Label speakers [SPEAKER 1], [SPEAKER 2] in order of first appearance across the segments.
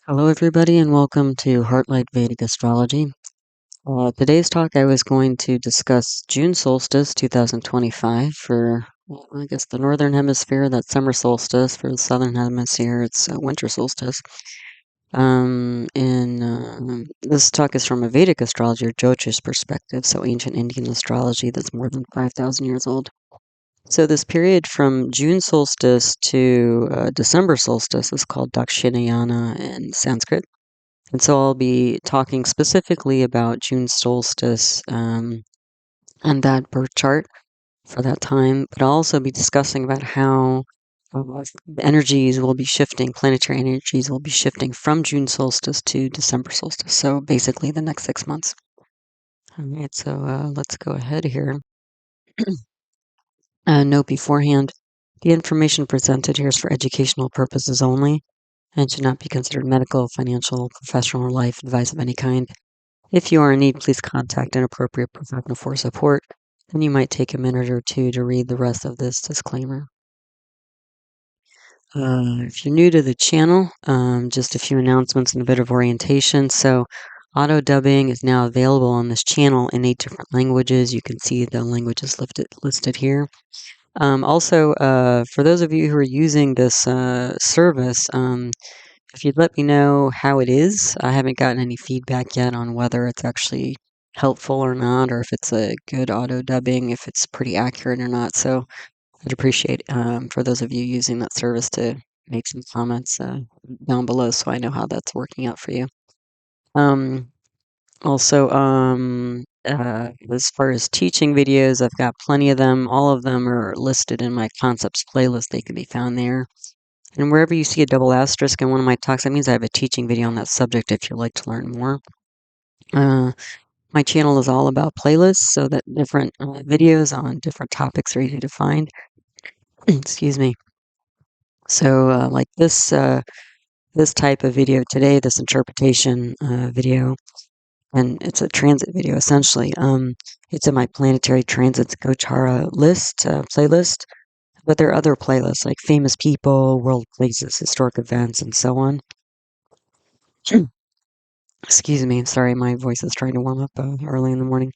[SPEAKER 1] Hello, everybody, and welcome to Heartlight Vedic Astrology. Today's talk, I was going to discuss June solstice 2025 for, well, I guess, the northern hemisphere. That's summer solstice. For the southern hemisphere, it's winter solstice. This talk is from a Vedic astrology or Jyotish perspective, so ancient Indian astrology that's more than 5,000 years old. So this period from June solstice to December solstice is called Dakshinayana in Sanskrit. And so I'll be talking specifically about June solstice and that birth chart for that time, but I'll also be discussing about how the energies will be shifting, planetary energies will be shifting from June solstice to December solstice. So basically the next 6 months. All right, so let's go ahead here. Note beforehand, the information presented here is for educational purposes only and should not be considered medical, financial, professional, or life advice of any kind. If you are in need, please contact an appropriate professional for support, and you might take a minute or two to read the rest of this disclaimer. If you're new to the channel, just a few announcements and a bit of orientation. So, auto dubbing is now available on this channel in 8 different languages. You can see the languages listed here. Also, for those of you who are using this service, if you'd let me know how it is, I haven't gotten any feedback yet on whether it's actually helpful or not, or if it's a good auto dubbing, if it's pretty accurate or not. So I'd appreciate for those of you using that service to make some comments down below so I know how that's working out for you. Also, as far as teaching videos, I've got plenty of them. All of them are listed in my concepts playlist. They can be found there. And wherever you see a double asterisk in one of my talks, that means I have a teaching video on that subject if you'd like to learn more. My channel is all about playlists, so that different videos on different topics are easy to find. Excuse me. So, like this type of video today, this interpretation video, and it's a transit video essentially. It's in my planetary transits Gochara playlist. But there are other playlists like famous people, world places, historic events, and so on. Excuse me, sorry, my voice is trying to warm up early in the morning.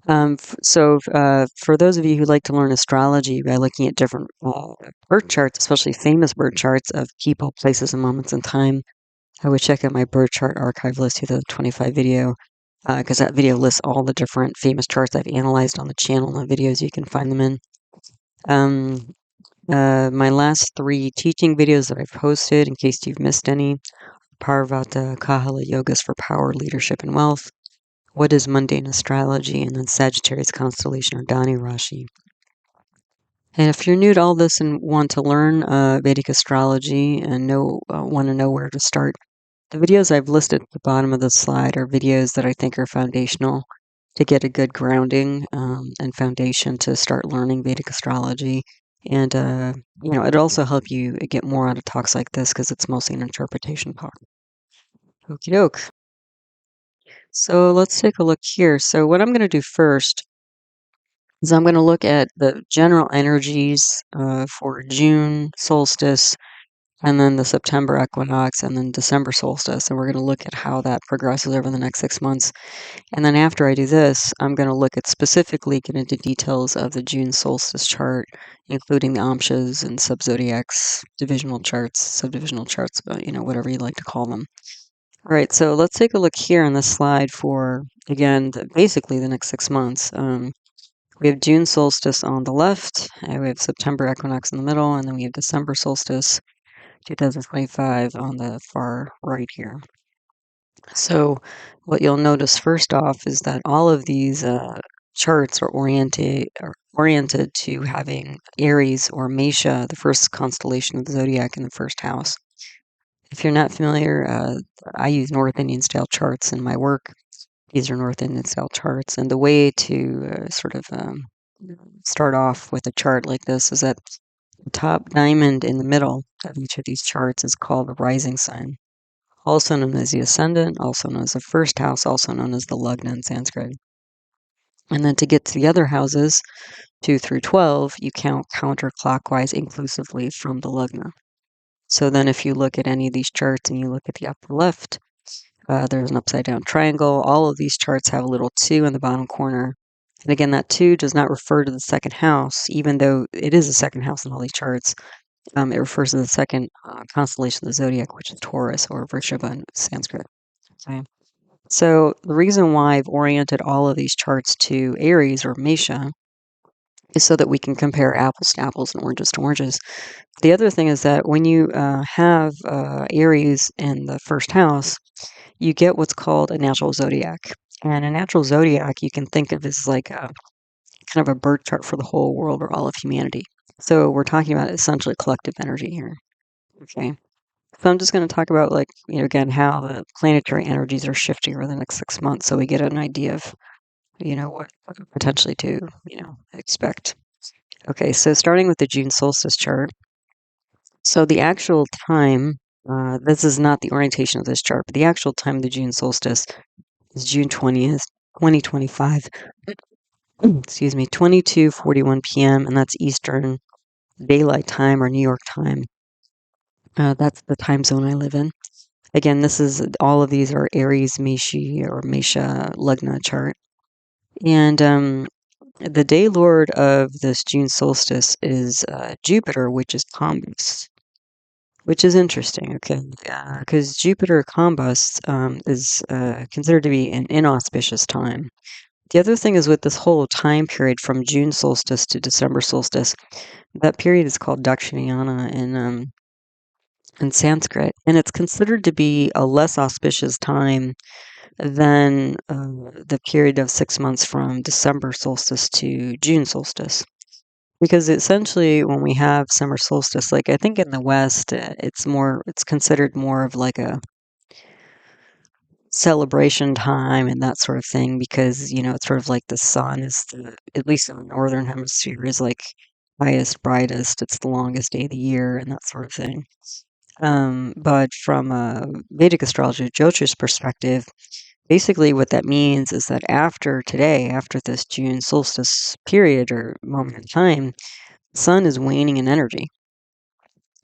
[SPEAKER 1] For those of you who like to learn astrology by looking at different birth charts, especially famous birth charts of people, places, and moments in time, I would check out my birth chart archive list 2025 video, because that video lists all the different famous charts I've analyzed on the channel and the videos you can find them in. My last 3 teaching videos that I've posted, in case you've missed any, Parivartana, Kahala Yogas for Power, Leadership, and Wealth, What is Mundane Astrology, and then Sagittarius Constellation or Dani Rashi. And if you're new to all this and want to learn Vedic Astrology and want to know where to start, the videos I've listed at the bottom of the slide are videos that I think are foundational to get a good grounding and foundation to start learning Vedic Astrology. And, it'd also help you get more out of talks like this because it's mostly an interpretation talk. Okie doke. So let's take a look here. So what I'm going to do first is I'm going to look at the general energies for June solstice, and then the September equinox, and then December solstice. And we're going to look at how that progresses over the next 6 months. And then after I do this, I'm going to look at specifically get into details of the June solstice chart, including the amshas and subzodiacs, divisional charts, subdivisional charts, whatever you like to call them. All right, so let's take a look here on this slide for, again, basically the next 6 months. We have June solstice on the left, and we have September equinox in the middle, and then we have December solstice 2025 on the far right here. So what you'll notice first off is that all of these charts are oriented to having Aries or Mesha, the first constellation of the zodiac, in the first house. If you're not familiar, I use North Indian style charts in my work. These are North Indian style charts, and the way to start off with a chart like this is that the top diamond in the middle of each of these charts is called the rising sign, also known as the ascendant, also known as the first house, also known as the lagna in Sanskrit. And then to get to the other houses, 2 through 12, you count counterclockwise inclusively from the lagna. So then if you look at any of these charts and you look at the upper left, there's an upside down triangle. All of these charts have a little 2 in the bottom corner. And again, that 2 does not refer to the second house, even though it is the second house in all these charts. It refers to the second constellation of the zodiac, which is Taurus or Vrishabha in Sanskrit. Okay. So the reason why I've oriented all of these charts to Aries or Mesha is so that we can compare apples to apples and oranges to oranges. The other thing is that when you have Aries in the first house, you get what's called a natural zodiac. And a natural zodiac you can think of as like a kind of a birth chart for the whole world or all of humanity. So we're talking about essentially collective energy here. Okay. So I'm just going to talk about, like, again, how the planetary energies are shifting over the next 6 months, so we get an idea of, what potentially to, expect. Okay, so starting with the June solstice chart. So the actual time, this is not the orientation of this chart, but the actual time of the June solstice is June 20th, 2025. Excuse me, 22:41 p.m., and that's Eastern Daylight Time or New York time. That's the time zone I live in. Again, all of these are Aries, Meshi, or Mesha Lugna chart. And the day lord of this June solstice is Jupiter, which is combust, which is interesting, okay? Because Jupiter combust is considered to be an inauspicious time. The other thing is with this whole time period from June solstice to December solstice, that period is called Dakshinayana in Sanskrit, and it's considered to be a less auspicious time than the period of 6 months from December solstice to June solstice. Because essentially, when we have summer solstice, like I think in the West, it's considered more of like a celebration time and that sort of thing, because it's sort of like the sun is at least in the northern hemisphere, is like highest, brightest. It's the longest day of the year and that sort of thing. But from a Vedic astrology, Jyotish perspective, basically what that means is that after today, after this June solstice period or moment in time, the sun is waning in energy.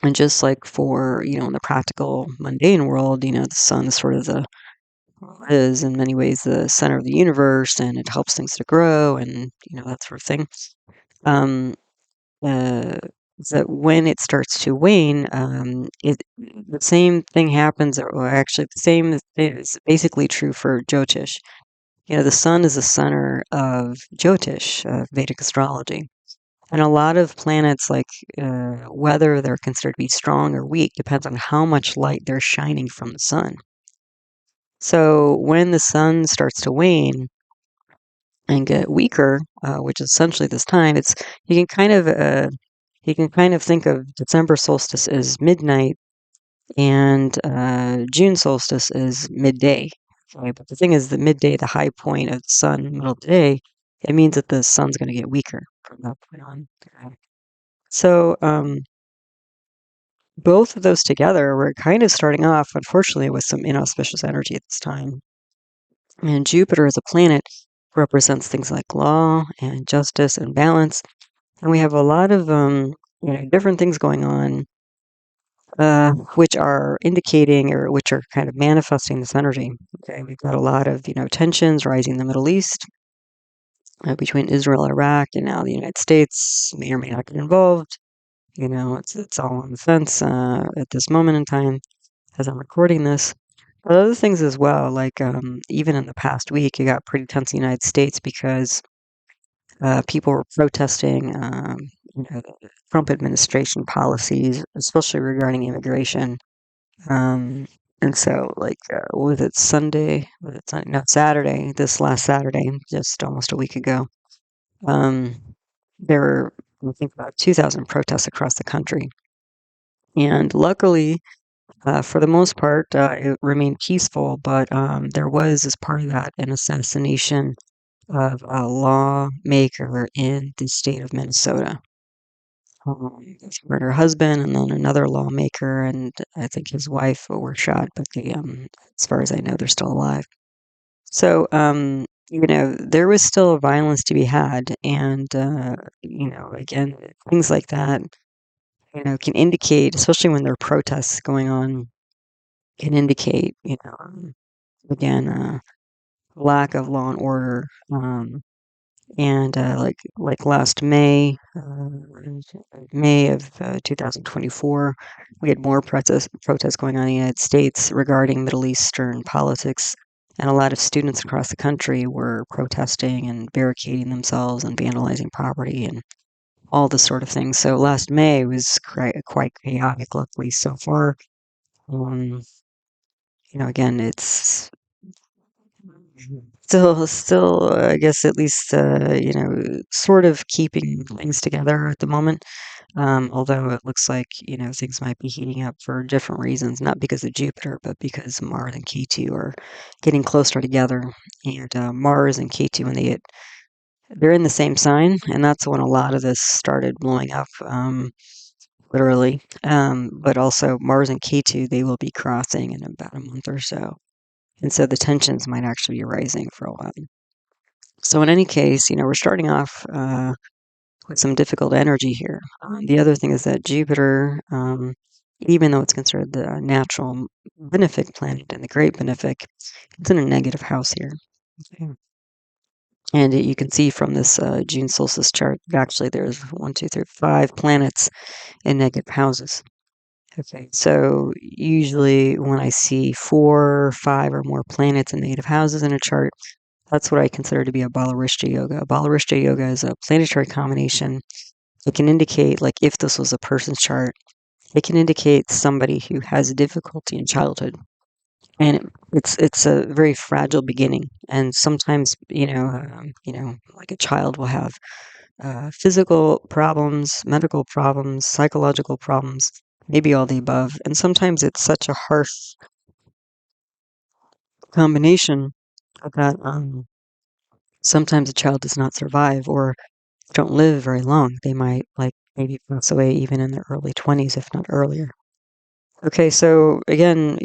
[SPEAKER 1] And just like for, in the practical mundane world, the sun is sort of is in many ways the center of the universe, and it helps things to grow and, that sort of thing. Um, uh, that when it starts to wane, the same thing happens, or actually the same is basically true for Jyotish. The sun is the center of Jyotish, Vedic astrology. And a lot of planets, like whether they're considered to be strong or weak, depends on how much light they're shining from the sun. So when the sun starts to wane and get weaker, which is essentially this time, you can kind of think of December solstice as midnight and June solstice is midday. Okay, but the thing is, the midday, the high point of the sun, middle of the day, it means that the sun's going to get weaker from that point on. Okay. So both of those together, we're kind of starting off, unfortunately, with some inauspicious energy at this time. And Jupiter as a planet represents things like law and justice and balance, and we have a lot of different things going on which are indicating or which are kind of manifesting this energy. Okay, we've got a lot of tensions rising in the Middle East between Israel, Iraq, and now the United States may or may not get involved. It's all on the fence at this moment in time as I'm recording this. But other things as well, like even in the past week, it got pretty tense in the United States because people were protesting the Trump administration policies, especially regarding immigration. And so, like, was it Sunday? Was it Sunday? No, Saturday. This last Saturday, just almost a week ago. Um, there were, I think, about 2,000 protests across the country, and luckily, for the most part, it remained peaceful. But there was, as part of that, an assassination of a lawmaker in the state of Minnesota. She murdered her husband, and then another lawmaker, and I think his wife were shot. But as far as I know, they're still alive. So, there was still violence to be had, and again, things like that can indicate, especially when there are protests going on, can indicate, again, lack of law and order. And like last May of 2024, we had more protests going on in the United States regarding Middle Eastern politics, and a lot of students across the country were protesting and barricading themselves and vandalizing property and all this sort of thing. So last May was quite chaotic. Luckily, so far, um, again, it's still, I guess, at least, sort of keeping things together at the moment. Although it looks like, things might be heating up for different reasons, not because of Jupiter, but because Mars and K2 are getting closer together. And Mars and K2, they're in the same sign, and that's when a lot of this started blowing up, literally. But also Mars and K2, they will be crossing in about a month or so. And so the tensions might actually be rising for a while. So in any case, we're starting off with some difficult energy here. The other thing is that Jupiter, even though it's considered the natural benefic planet and the great benefic, it's in a negative house here. Okay. And you can see from this June solstice chart, actually there's 5 planets in negative houses. Okay, so usually when I see 4, 5, or more planets in negative houses in a chart, that's what I consider to be a Balarishta yoga. A Balarishta yoga is a planetary combination. It can indicate, like, if this was a person's chart, it can indicate somebody who has difficulty in childhood, and it's a very fragile beginning. And sometimes, like a child will have physical problems, medical problems, psychological problems, maybe all the above. And sometimes it's such a harsh combination that sometimes a child does not survive or don't live very long. They might, like, maybe pass away even in their early 20s, if not earlier. Okay, so again,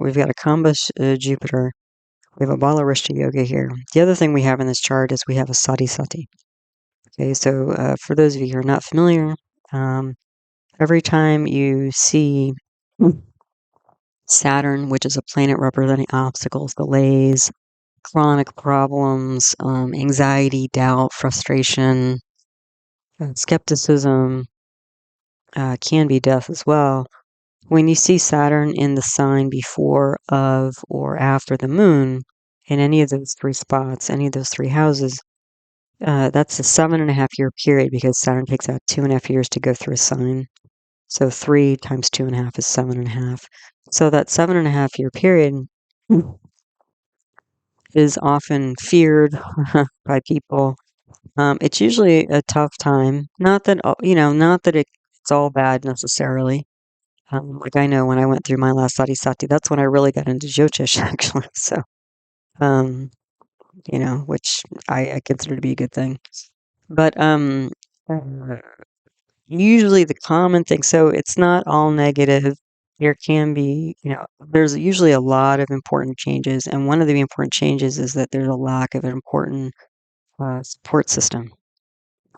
[SPEAKER 1] we've got a Kambas Jupiter. We have a Balarishta yoga here. The other thing we have in this chart is we have a Sadhisati. Okay, so for those of you who are not familiar, um, every time you see Saturn, which is a planet representing obstacles, delays, chronic problems, anxiety, doubt, frustration, skepticism, can be death as well. When you see Saturn in the sign before, of, or after the moon, in any of those 3 spots, any of those 3 houses, that's a 7.5 year period because Saturn takes about 2.5 years to go through a sign. So 3 times 2.5 is 7.5. So that 7.5 year period is often feared by people. It's usually a tough time. Not that, not that it's all bad necessarily. Like I know when I went through my last Sadhisati, that's when I really got into Jyotish, actually. So, um, which I consider to be a good thing. But uh, usually the common thing, so it's not all negative. There can be, there's usually a lot of important changes. And one of the important changes is that there's a lack of an important support system,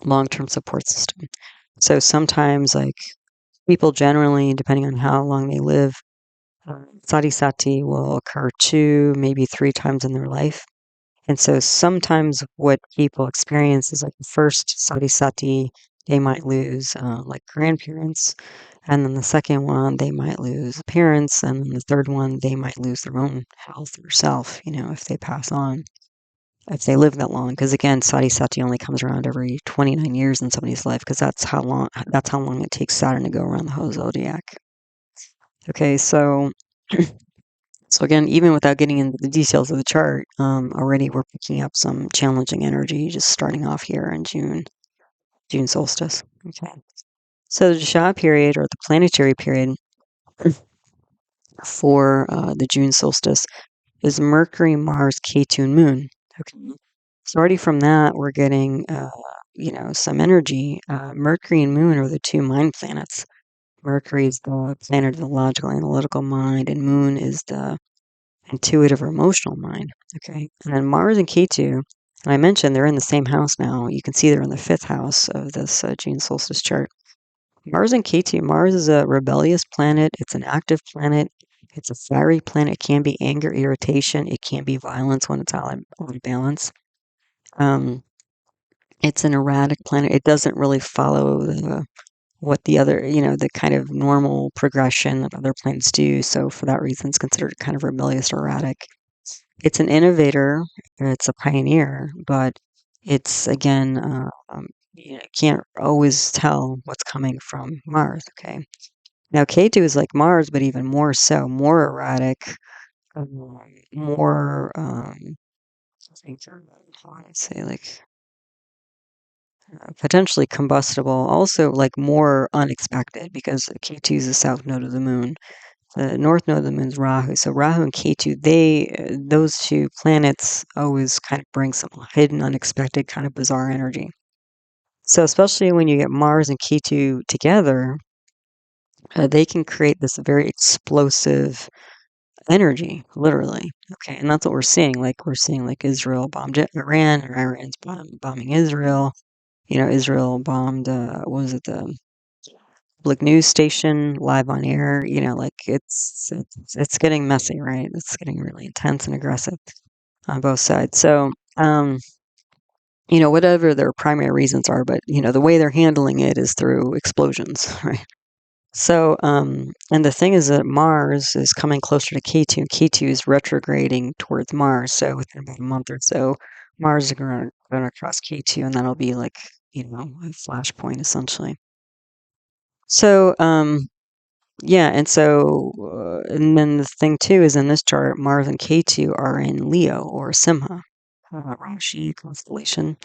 [SPEAKER 1] long-term support system. So sometimes, like, people generally, depending on how long they live, sadhisati will occur 2, maybe 3 times in their life. And so sometimes what people experience is, like, the first sadhisati, they might lose like grandparents. And then the second one, they might lose parents. And then the third one, they might lose their own health or self, if they pass on, if they live that long. Because again, sadhisati only comes around every 29 years in somebody's life, because that's how long it takes Saturn to go around the whole zodiac. Okay, so so again, even without getting into the details of the chart, already we're picking up some challenging energy just starting off here in June solstice. Okay, so the dasha period, or the planetary period for the June solstice, is Mercury, Mars, Ketu, and Moon. Okay, so already from that we're getting some energy. Mercury and Moon are the 2 mind planets. Mercury is the planet of the logical, analytical mind, and Moon is the intuitive or emotional mind. Okay, and then Mars and Ketu, and I mentioned they're in the same house now. You can see they're in the 5th house of this June solstice chart. Mars and K2. Mars is a rebellious planet. It's an active planet. It's a fiery planet. It can be anger, irritation. It can be violence when it's out of balance. Um, it's an erratic planet. It doesn't really follow what the other, the kind of normal progression that other planets do. So for that reason, it's considered kind of rebellious or erratic. It's an innovator. It's a pioneer, but it's again, you can't always tell what's coming from Mars. Okay. Now K2 is like Mars, but even more so, more erratic, more, I think, how would I say, like potentially combustible, also like more unexpected because K2 is the south node of the moon. The north node of the moon is Rahu. So Rahu and Ketu, those two planets always kind of bring some hidden, unexpected, kind of bizarre energy. So especially when you get Mars and Ketu together, they can create this very explosive energy, literally. Okay, and that's what we're seeing. Like we're seeing like Israel bombed Iran, or Iran's bombing Israel. Israel bombed. What was it? The public news station live on air. Like it's getting messy, right? It's getting really intense and aggressive on both sides. So, whatever their primary reasons are, but the way they're handling it is through explosions, right? So, and the thing is that Mars is coming closer to K2, and K2 is retrograding towards Mars. So within about a month or so, Mars is going to cross K2, and that'll be like, a flashpoint essentially. So, yeah, and then the thing too is in this chart, Mars and K2 are in Leo or Simha, rashi constellation.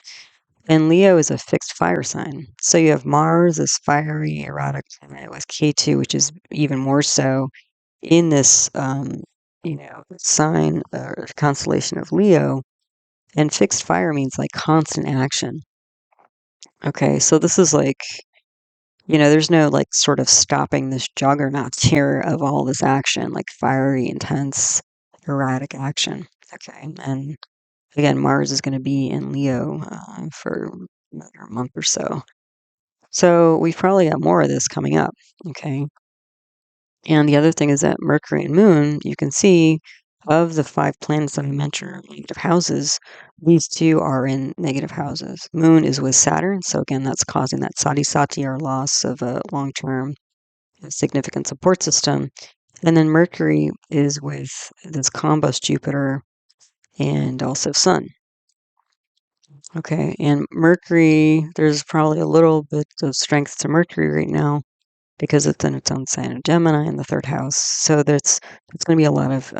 [SPEAKER 1] And Leo is a fixed fire sign. So you have Mars, this fiery, erratic planet, with K2, which is even more so in this, sign or constellation of Leo. And fixed fire means like constant action. Okay, so this is like, there's no like sort of stopping this juggernaut here of all this action, like fiery, intense, erratic action. Okay, and again, Mars is going to be in Leo for another month or so. So we've probably got more of this coming up. Okay. And the other thing is that Mercury and Moon, you can see of the 5 planets that I mentioned, negative houses, these two are in negative houses. Moon is with Saturn. So again, that's causing that sati or loss of a long term significant support system. And then Mercury is with this combust Jupiter and also Sun. Okay, and Mercury, there's probably a little bit of strength to Mercury right now because it's in its own sign of Gemini in the third house. So it's going to be a lot of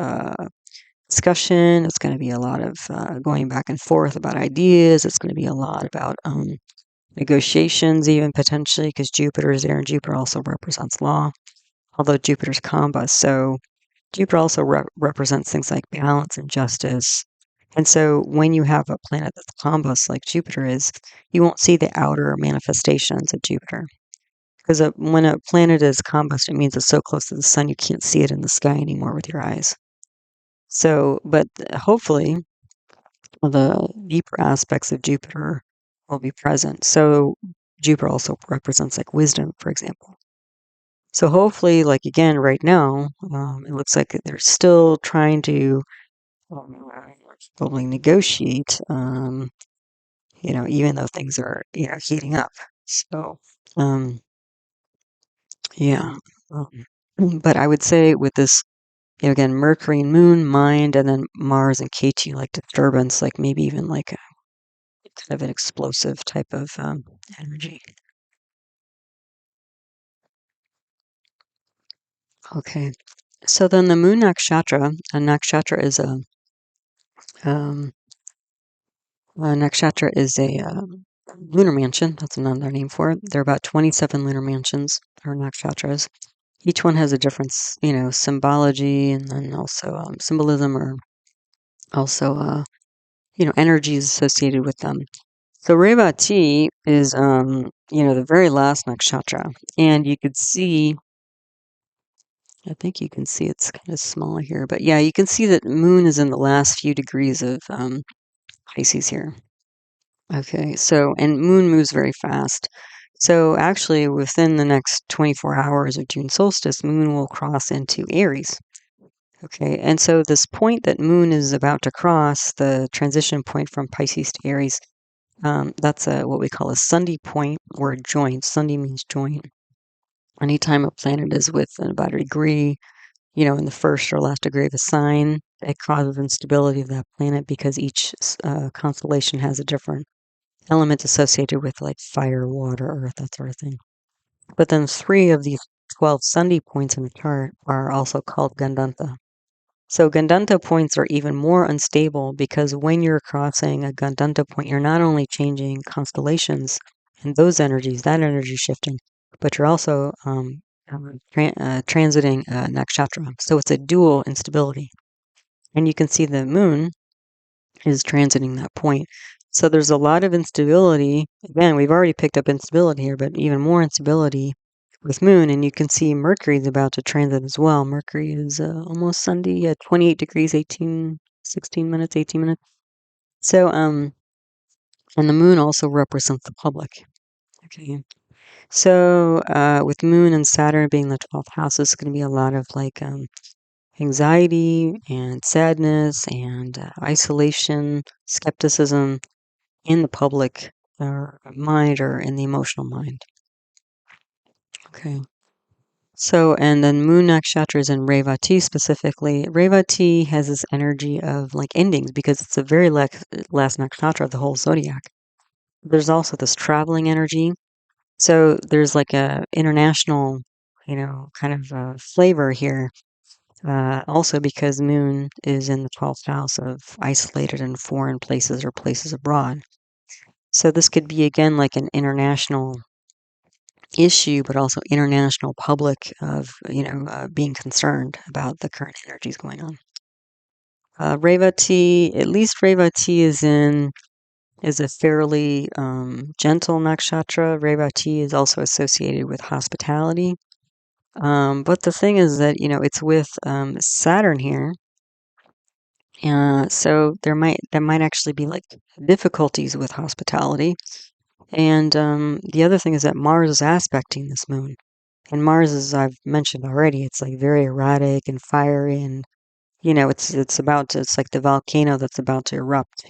[SPEAKER 1] discussion. It's going to be a lot of going back and forth about ideas. It's going to be a lot about negotiations, even potentially, because Jupiter is there, and Jupiter also represents law, although Jupiter's combust. So Jupiter also represents things like balance and justice. And so when you have a planet that's combust like Jupiter is, you won't see the outer manifestations of Jupiter. Because when a planet is combust, it means it's so close to the sun you can't see it in the sky anymore with your eyes. So, but hopefully the deeper aspects of Jupiter will be present. So Jupiter also represents like wisdom, for example. So hopefully, like again, right now, it looks like they're still trying to probably negotiate, even though things are, heating up. So, yeah. But I would say with this, again, Mercury and Moon, mind, and then Mars and K2, like disturbance, like maybe even like a kind of an explosive type of energy. Okay. So then the Moon Nakshatra, a nakshatra is um, a lunar mansion. That's another name for it. There are about 27 lunar mansions or nakshatras. Each one has a different, symbology and then also symbolism or also, energies associated with them. So Revati is, the very last nakshatra. And you could see, I think you can see it's kind of small here, but yeah, you can see that Moon is in the last few degrees of Pisces here. Okay, so, and Moon moves very fast. So actually, within the next 24 hours of June solstice, Moon will cross into Aries. Okay, and so this point that Moon is about to cross, the transition point from Pisces to Aries, that's what we call a Sunday point or a joint. Sunday means joint. Anytime a planet is within about a degree, in the first or last degree of a sign, it causes instability of that planet because each constellation has a different element associated with like fire, water, earth, that sort of thing. But then 3 of these 12 Sunday points in the chart are also called Gandanta. So Gandanta points are even more unstable because when you're crossing a Gandanta point, you're not only changing constellations and those energies, that energy shifting, but you're also transiting nakshatra. So it's a dual instability. And you can see the moon is transiting that point. So there's a lot of instability. Again, we've already picked up instability here, but even more instability with moon. And you can see Mercury is about to transit as well. Mercury is almost Sunday at 28 degrees, 16 minutes, 18 minutes. So, and the moon also represents the public. Okay. So, with moon and Saturn being the 12th house, it's going to be a lot of like anxiety and sadness and isolation, skepticism in the public mind or in the emotional mind. Okay. So, and then Moon Nakshatra is in Revati specifically. Revati has this energy of like endings because it's the very last nakshatra of the whole zodiac. There's also this traveling energy. So there's like a international, kind of flavor here. Also because Moon is in the 12th house of isolated and foreign places or places abroad. So this could be again like an international issue, but also international public of being concerned about the current energies going on. Revati, at least Revati is a fairly gentle nakshatra. Revati is also associated with hospitality. But the thing is that it's with Saturn here. So there might actually be like difficulties with hospitality. And the other thing is that Mars is aspecting this moon. And Mars, as I've mentioned already, it's like very erratic and fiery, and it's like the volcano that's about to erupt,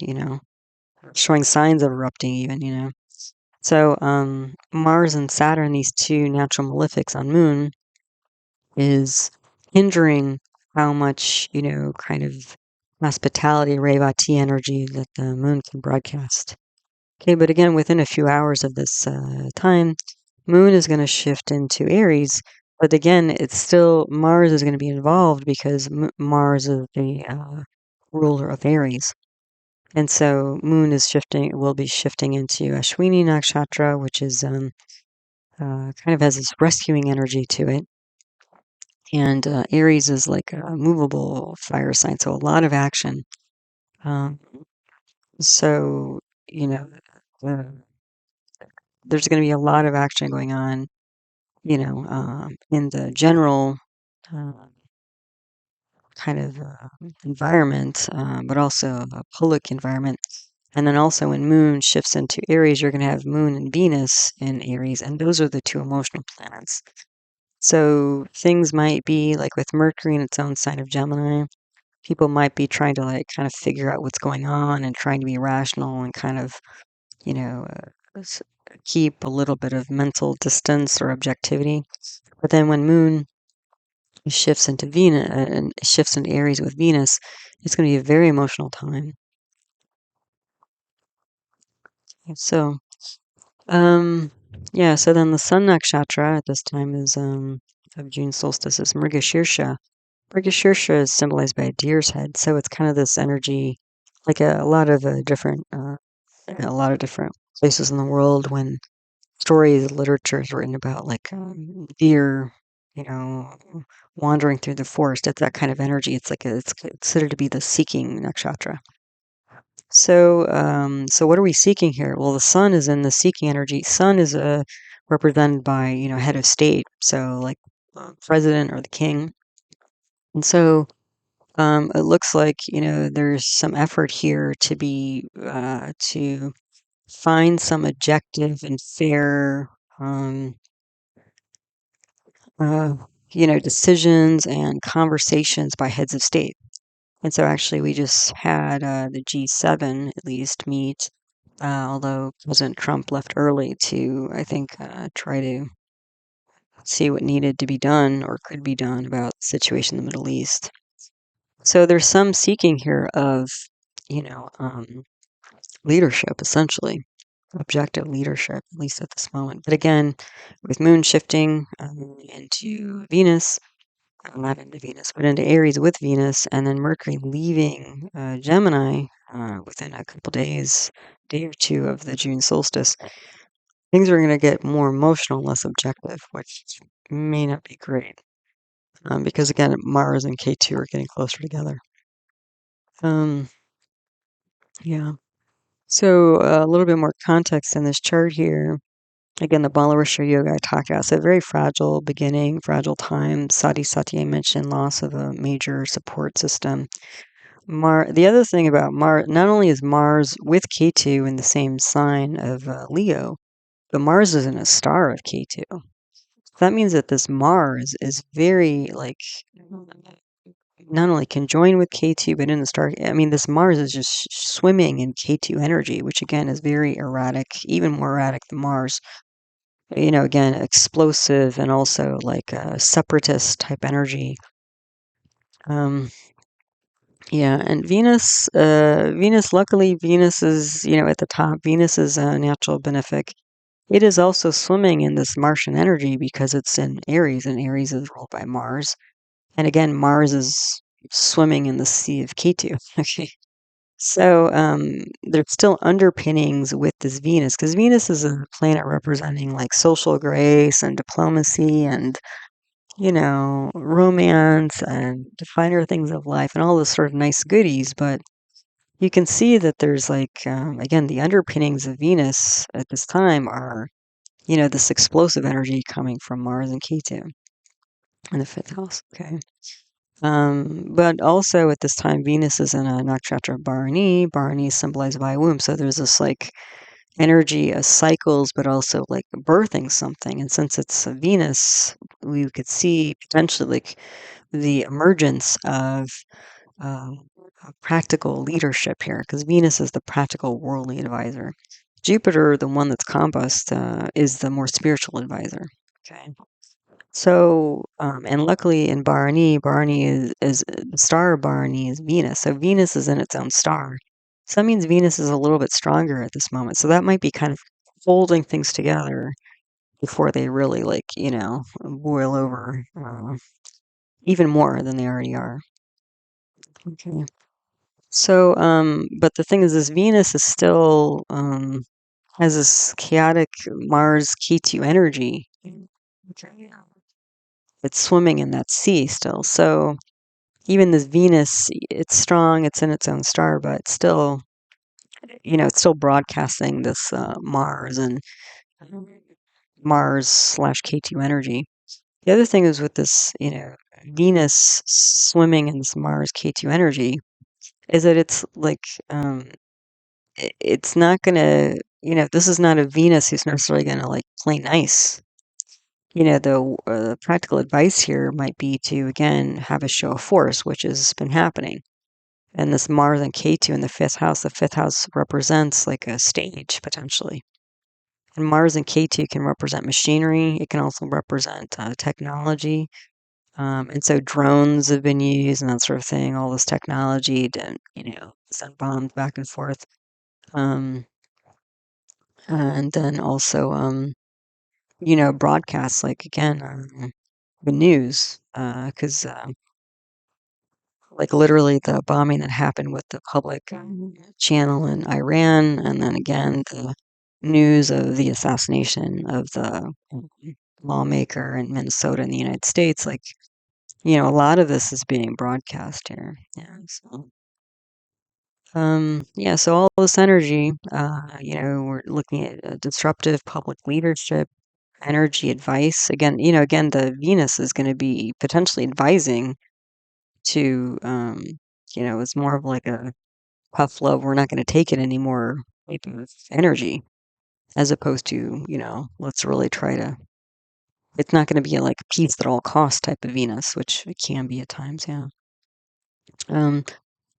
[SPEAKER 1] showing signs of erupting even. So Mars and Saturn, these two natural malefics on Moon, is hindering how much kind of hospitality, Revati energy that the Moon can broadcast. Okay, but again, within a few hours of this time, Moon is going to shift into Aries, but again, it's still Mars is going to be involved because Mars is the ruler of Aries, and so Moon will be shifting into Ashwini nakshatra, which is kind of has this rescuing energy to it, and Aries is like a movable fire sign, so a lot of action. Um, so you know. Uh, there's going to be a lot of action going on, in the general uh, kind of environment, but also a public environment. And then also when Moon shifts into Aries, you're going to have Moon and Venus in Aries, and those are the two emotional planets. So things might be like with Mercury in its own sign of Gemini, people might be trying to like kind of figure out what's going on and trying to be rational and kind of, you know, keep a little bit of mental distance or objectivity. But then when Moon shifts into Venus and shifts into Aries with Venus, it's going to be a very emotional time. So, yeah. So then the Sun nakshatra at this time is of June solstice is Mrigashirsha. Mrigashirsha is symbolized by a deer's head, so it's kind of this energy, like a lot of a lot of different places in the world when stories, literature is written about like deer, you know, wandering through the forest. It's that kind of energy. It's considered to be the seeking nakshatra. So what are we seeking here? Well, the sun is in the seeking energy. Sun is represented by head of state, so like president or the king. And so it looks like there's some effort here to be to find some objective and fair um, uh, decisions and conversations by heads of state. And so actually we just had the G7 at least meet, although President Trump left early to, I think, try to see what needed to be done or could be done about the situation in the Middle East. So there's some seeking here of, you know, leadership, essentially, objective leadership, at least at this moment. But again, with Moon shifting into Venus, not into Venus, but into Aries with Venus, and then Mercury leaving Gemini within a couple days, day or two of the June solstice, things are going to get more emotional, less objective, which may not be great. Because again, Mars and K2 are getting closer together. Yeah. So a little bit more context in this chart here. Again, the Balarisha Yoga I talked about. So very fragile beginning, fragile time. Sati Satya mentioned loss of a major support system. The other thing about Mars, not only is Mars with K2 in the same sign of Leo, but Mars is in a star of K2. That means that this Mars is very like not only conjoined with K2, but in the star. I mean, this Mars is just swimming in K2 energy, which again is very erratic, even more erratic than Mars. Again, explosive and also like a separatist type energy. Yeah, and luckily, Venus is, at the top. Venus is a natural benefic. It is also swimming in this Martian energy because it's in Aries, and Aries is ruled by Mars. And again, Mars is swimming in the sea of Ketu. Okay. So there's still underpinnings with this Venus, because Venus is a planet representing like social grace and diplomacy and, romance and the finer things of life and all those sort of nice goodies. But you can see that there's like, again, the underpinnings of Venus at this time are, this explosive energy coming from Mars and Ketu in the fifth house. Okay. But also at this time, Venus is in a nakshatra Bharani. Bharani is symbolized by a womb. So there's this like energy of cycles, but also like birthing something. And since it's a Venus, we could see potentially like the emergence of practical leadership here, because Venus is the practical worldly advisor. Jupiter, the one that's combust, is the more spiritual advisor. Okay. So, and luckily in Bharani is the star of Bharani is Venus. So Venus is in its own star. So that means Venus is a little bit stronger at this moment. So that might be kind of holding things together before they really like, boil over even more than they already are. Okay. So, but the thing is, this Venus is still has this chaotic Mars Ketu energy. Okay. It's swimming in that sea still. So even this Venus, it's strong, it's in its own star, but still, it's still broadcasting this Mars and Mars slash K2 energy. The other thing is with this, Venus swimming in this Mars K2 energy is that it's like, it's not gonna, this is not a Venus who's necessarily gonna like play nice. The practical advice here might be to, again, have a show of force, which has been happening. And this Mars and K2 in the fifth house represents like a stage potentially. And Mars and K2 can represent machinery. It can also represent technology. And so drones have been used and that sort of thing, all this technology to, send bombs back and forth. And then also, broadcasts, like, again, the news, because like literally the bombing that happened with the public channel in Iran, and then again the news of the assassination of the lawmaker in Minnesota in the United States. Like, a lot of this is being broadcast here. Yeah. So, yeah. So all this energy, we're looking at disruptive public leadership, energy advice. Again, the Venus is going to be potentially advising to, it's more of like a tough love, we're not going to take it anymore type of energy. as opposed to, let's really try to, it's not going to be like peace at all costs type of Venus, which it can be at times, yeah. Um,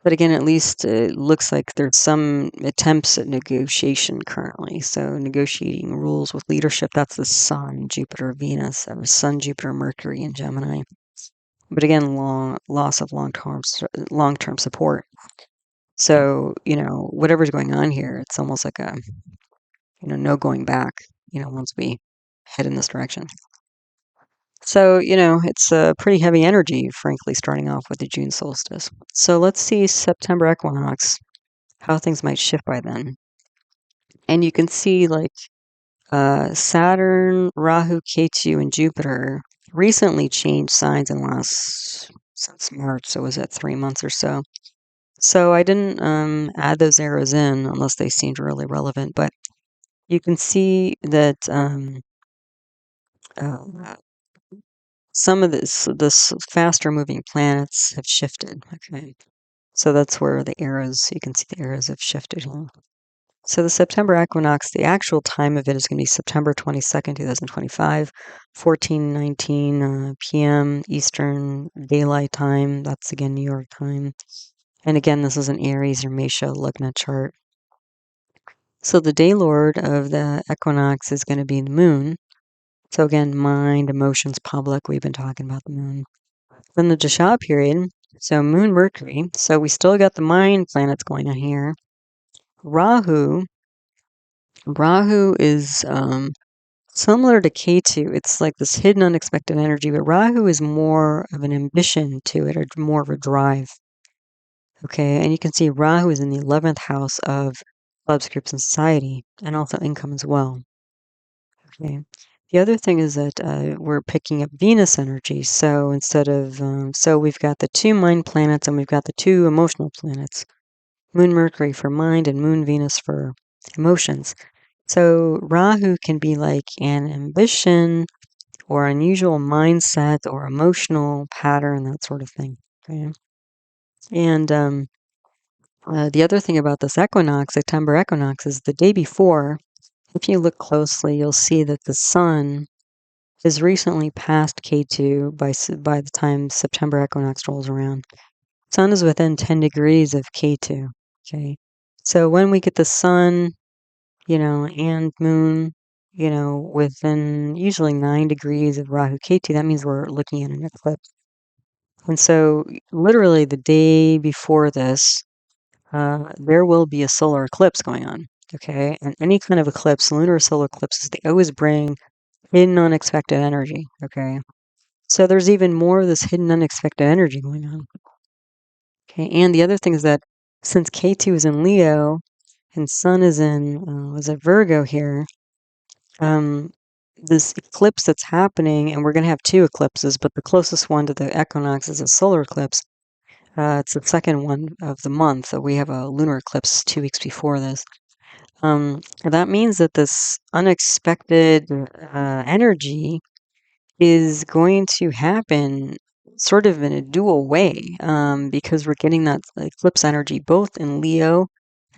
[SPEAKER 1] but again, at least it looks like there's some attempts at negotiation currently. So negotiating rules with leadership, that's the Sun, Jupiter, Venus, Sun, Jupiter, Mercury, and Gemini. But again, loss of long-term support. So, whatever's going on here, it's almost like a, no going back, once we head in this direction. So, it's a pretty heavy energy, frankly, starting off with the June solstice. So let's see September equinox, how things might shift by then. And you can see like Saturn, Rahu, Ketu, and Jupiter recently changed signs in the last, since March, so was it 3 months or so. So I didn't add those arrows in unless they seemed really relevant, but you can see that uh, some of this faster moving planets have shifted. Okay, so that's where the arrows, you can see the arrows have shifted here. So the September equinox, the actual time of it is going to be September 22nd, 2025, 14:19 p.m. Eastern Daylight Time. That's again New York time. And again, this is an Aries or Mesha Lugna chart. So the day lord of the equinox is going to be the moon. So again, mind, emotions, public. We've been talking about the moon. Then the dasha period. So moon, Mercury. So we still got the mind planets going on here. Rahu is similar to Ketu. It's like this hidden, unexpected energy, but Rahu is more of an ambition to it, or more of a drive. Okay, and you can see Rahu is in the 11th house of clubs, groups, and society, and also income as well. Okay. The other thing is that we're picking up Venus energy. So instead of, so we've got the 2 mind planets and we've got the 2 emotional planets. Moon Mercury for mind and Moon Venus for emotions. So Rahu can be like an ambition or unusual mindset or emotional pattern, that sort of thing. Okay. And the other thing about this equinox, September equinox, is the day before, if you look closely, you'll see that the sun has recently passed K2 by the time September equinox rolls around. Sun is within 10 degrees of K2. Okay. So when we get the sun, and moon, within usually 9 degrees of Rahu Ketu, that means we're looking at an eclipse. And so literally the day before this, there will be a solar eclipse going on. Okay. And any kind of eclipse, lunar or solar eclipses, they always bring hidden unexpected energy. Okay. So there's even more of this hidden unexpected energy going on. Okay. And the other thing is that since K2 is in Leo and Sun is in, was it Virgo here, this eclipse that's happening, and we're going to have 2 eclipses, but the closest one to the equinox is a solar eclipse. It's the second one of the month. So we have a lunar eclipse 2 weeks before this. That means that this unexpected energy is going to happen sort of in a dual way, because we're getting that eclipse energy both in Leo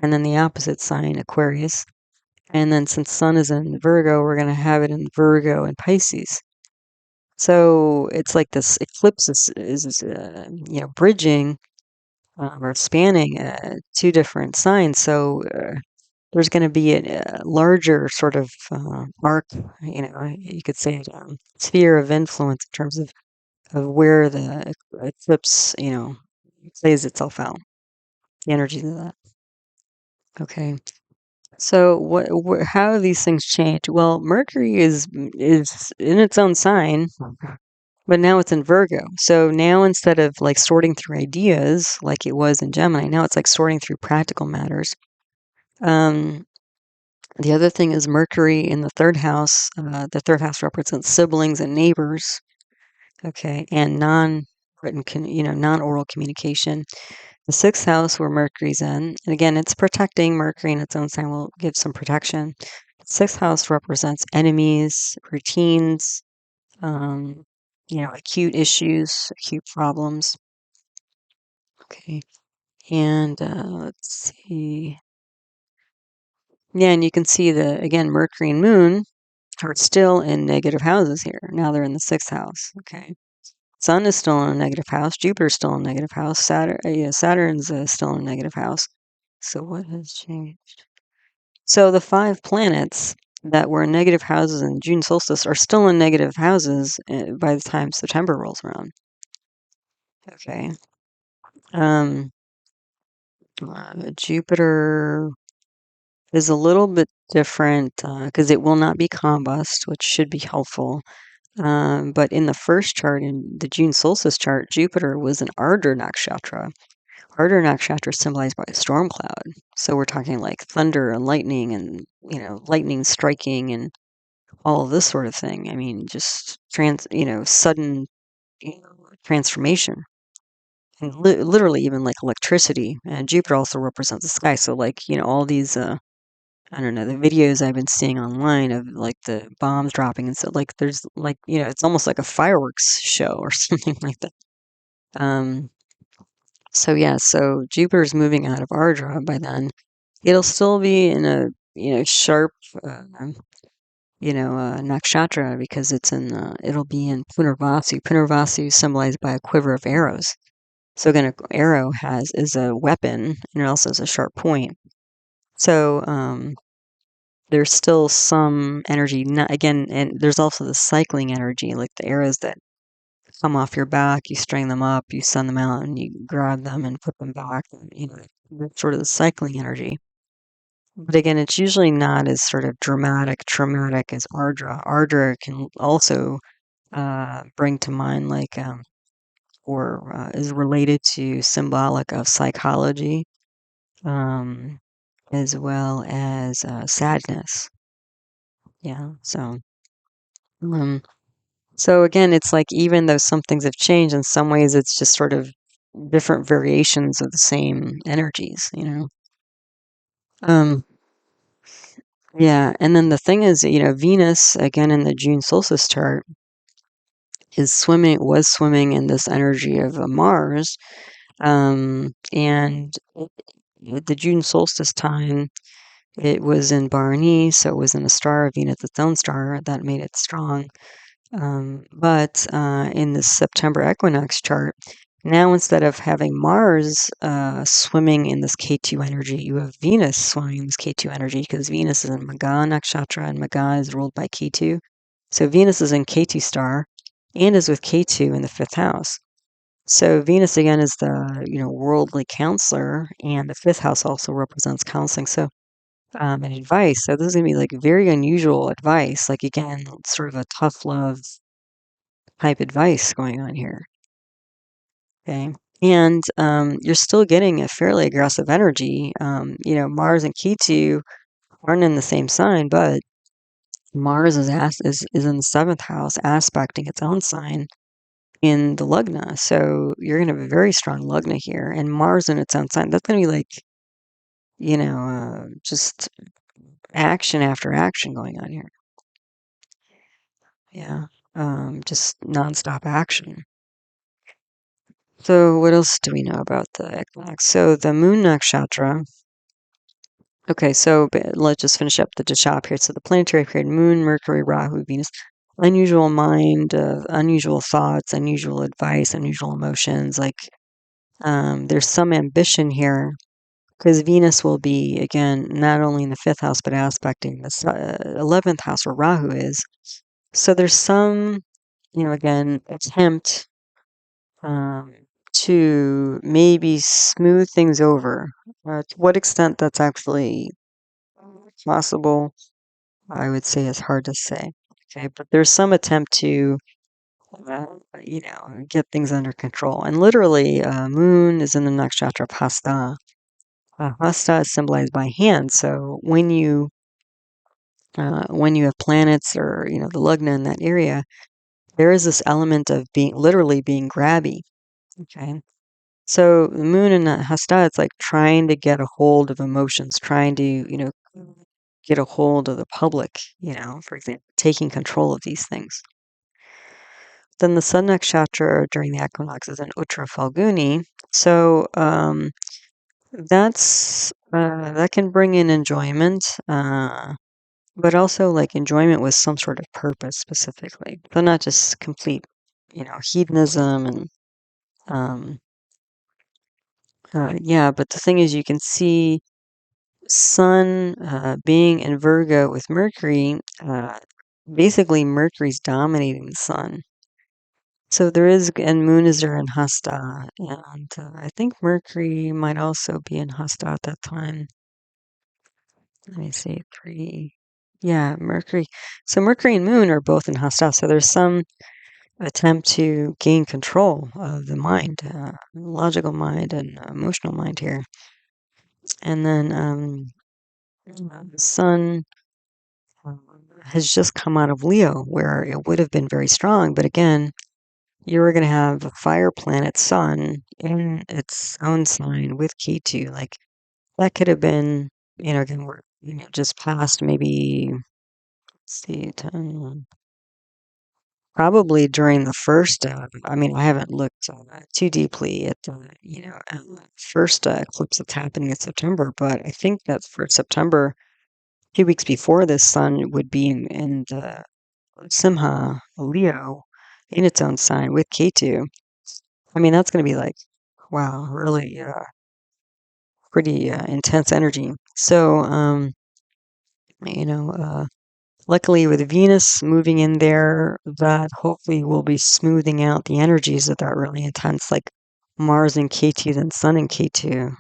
[SPEAKER 1] and then the opposite sign, Aquarius. And then since Sun is in Virgo, we're going to have it in Virgo and Pisces. So it's like this eclipse is bridging or spanning 2 different signs. So there's going to be a larger sort of arc, you could say, sphere of influence in terms of where the eclipse, plays itself out, the energies of that. Okay. So how do these things change? Well, Mercury is in its own sign, but now it's in Virgo. So now instead of like sorting through ideas like it was in Gemini, now it's like sorting through practical matters. The other thing is Mercury in the 3rd house. The 3rd house represents siblings and neighbors. Okay, and non-oral communication. The 6th house where Mercury's in, and again, it's protecting. Mercury in its own sign will give some protection. The 6th house represents enemies, routines, acute issues, acute problems. Okay, and let's see. Yeah, and you can see again, Mercury and Moon are still in negative houses here. Now they're in the 6th house. Okay. Sun is still in a negative house. Jupiter's still in a negative house. Saturn's still in a negative house. So what has changed? So the 5 planets that were in negative houses in June solstice are still in negative houses by the time September rolls around. Okay. Jupiter is a little bit different because it will not be combust, which should be helpful. But in the first chart, in the June solstice chart, Jupiter was an Ardra nakshatra. Ardra nakshatra is symbolized by a storm cloud. So we're talking like thunder and lightning and, lightning striking and all of this sort of thing. I mean, just sudden, transformation. And literally even like electricity. And Jupiter also represents the sky. So like, all these I don't know, the videos I've been seeing online of like the bombs dropping and so like there's like, it's almost like a fireworks show or something like that. Um so yeah, so Jupiter's moving out of Ardra by then. It'll still be in a, sharp nakshatra because it'll be in Punarvasu. Punarvasu is symbolized by a quiver of arrows. So again, an arrow is a weapon and it also has a sharp point. So there's still some energy, not, again, and there's also the cycling energy, like the arrows that come off your back, you string them up, you send them out, and you grab them and put them back. And, that's sort of the cycling energy. But again, it's usually not as sort of traumatic as Ardra. Ardra can also bring to mind like, or is related to symbolic of psychology, um, as well as sadness. Yeah, um, so again, it's like even though some things have changed, in some ways it's just sort of different variations of the same energies. Um, yeah, and then the thing is, Venus again in the June solstice chart was swimming in this energy of Mars, and at the June solstice time, it was in Bharani, so it was in a star of Venus, its own star, that made it strong. But in the September equinox chart, now instead of having Mars swimming in this K2 energy, you have Venus swimming in this K2 energy because Venus is in Magha nakshatra and Magha is ruled by K2. So Venus is in K2 star and is with K2 in the 5th house. So Venus again is the worldly counselor, and the 5th house also represents counseling. So and advice. So this is gonna be like very unusual advice. Like again, sort of a tough love type advice going on here. Okay. And you're still getting a fairly aggressive energy. Mars and Ketu aren't in the same sign, but Mars is in the 7th house, aspecting its own sign in the Lugna. So you're going to have a very strong Lugna here, and Mars in its own sign. That's going to be like, just action after action going on here. Yeah. Just nonstop action. So what else do we know about the equinox? So the moon nakshatra. Okay, so let's just finish up the dashap here. So the planetary period: Moon, Mercury, Rahu, Venus. Unusual mind, unusual thoughts, unusual advice, unusual emotions. Like there's some ambition here because Venus will be again not only in the 5th house but aspecting the 11th house where Rahu is. So there's some, again, attempt um, to maybe smooth things over. To what extent that's actually possible, I would say is hard to say. Okay, but there's some attempt to, uh, get things under control. And literally, Moon is in the nakshatra of Hasta. Hasta is symbolized by hand. So when you have planets or the Lugna in that area, there is this element of being grabby. Okay. So the moon in Hasta, it's like trying to get a hold of emotions, trying to, get a hold of the public, for example, taking control of these things. Then the sun nakshatra during the equinox is in Uttra Falguni. So that can bring in enjoyment, but also like enjoyment with some sort of purpose specifically. So not just complete, hedonism and um, yeah. But the thing is, you can see Sun being in Virgo with Mercury. Basically, Mercury's dominating the Sun. So there is, and Moon is there in Hasta, and I think Mercury might also be in Hasta at that time. Let me see, three. Yeah, Mercury. So Mercury and Moon are both in Hasta. So there's some attempt to gain control of the mind, logical mind and emotional mind here. And then the Sun has just come out of Leo, where it would have been very strong. But again, you were going to have a fire planet Sun in its own sign with K2. Like that could have been, again, we're just past maybe, let's see, 10, probably during the first, I mean, I haven't looked too deeply at the, first eclipse that's happening in September, but I think that for September, 2 weeks before this, Sun would be in the Simha, Leo, in its own sign with K2. I mean, that's going to be like, wow, really pretty intense energy. So, you know, uh, luckily with Venus moving in there, that hopefully will be smoothing out the energies of that really intense, like Mars in K2, then Sun in K2,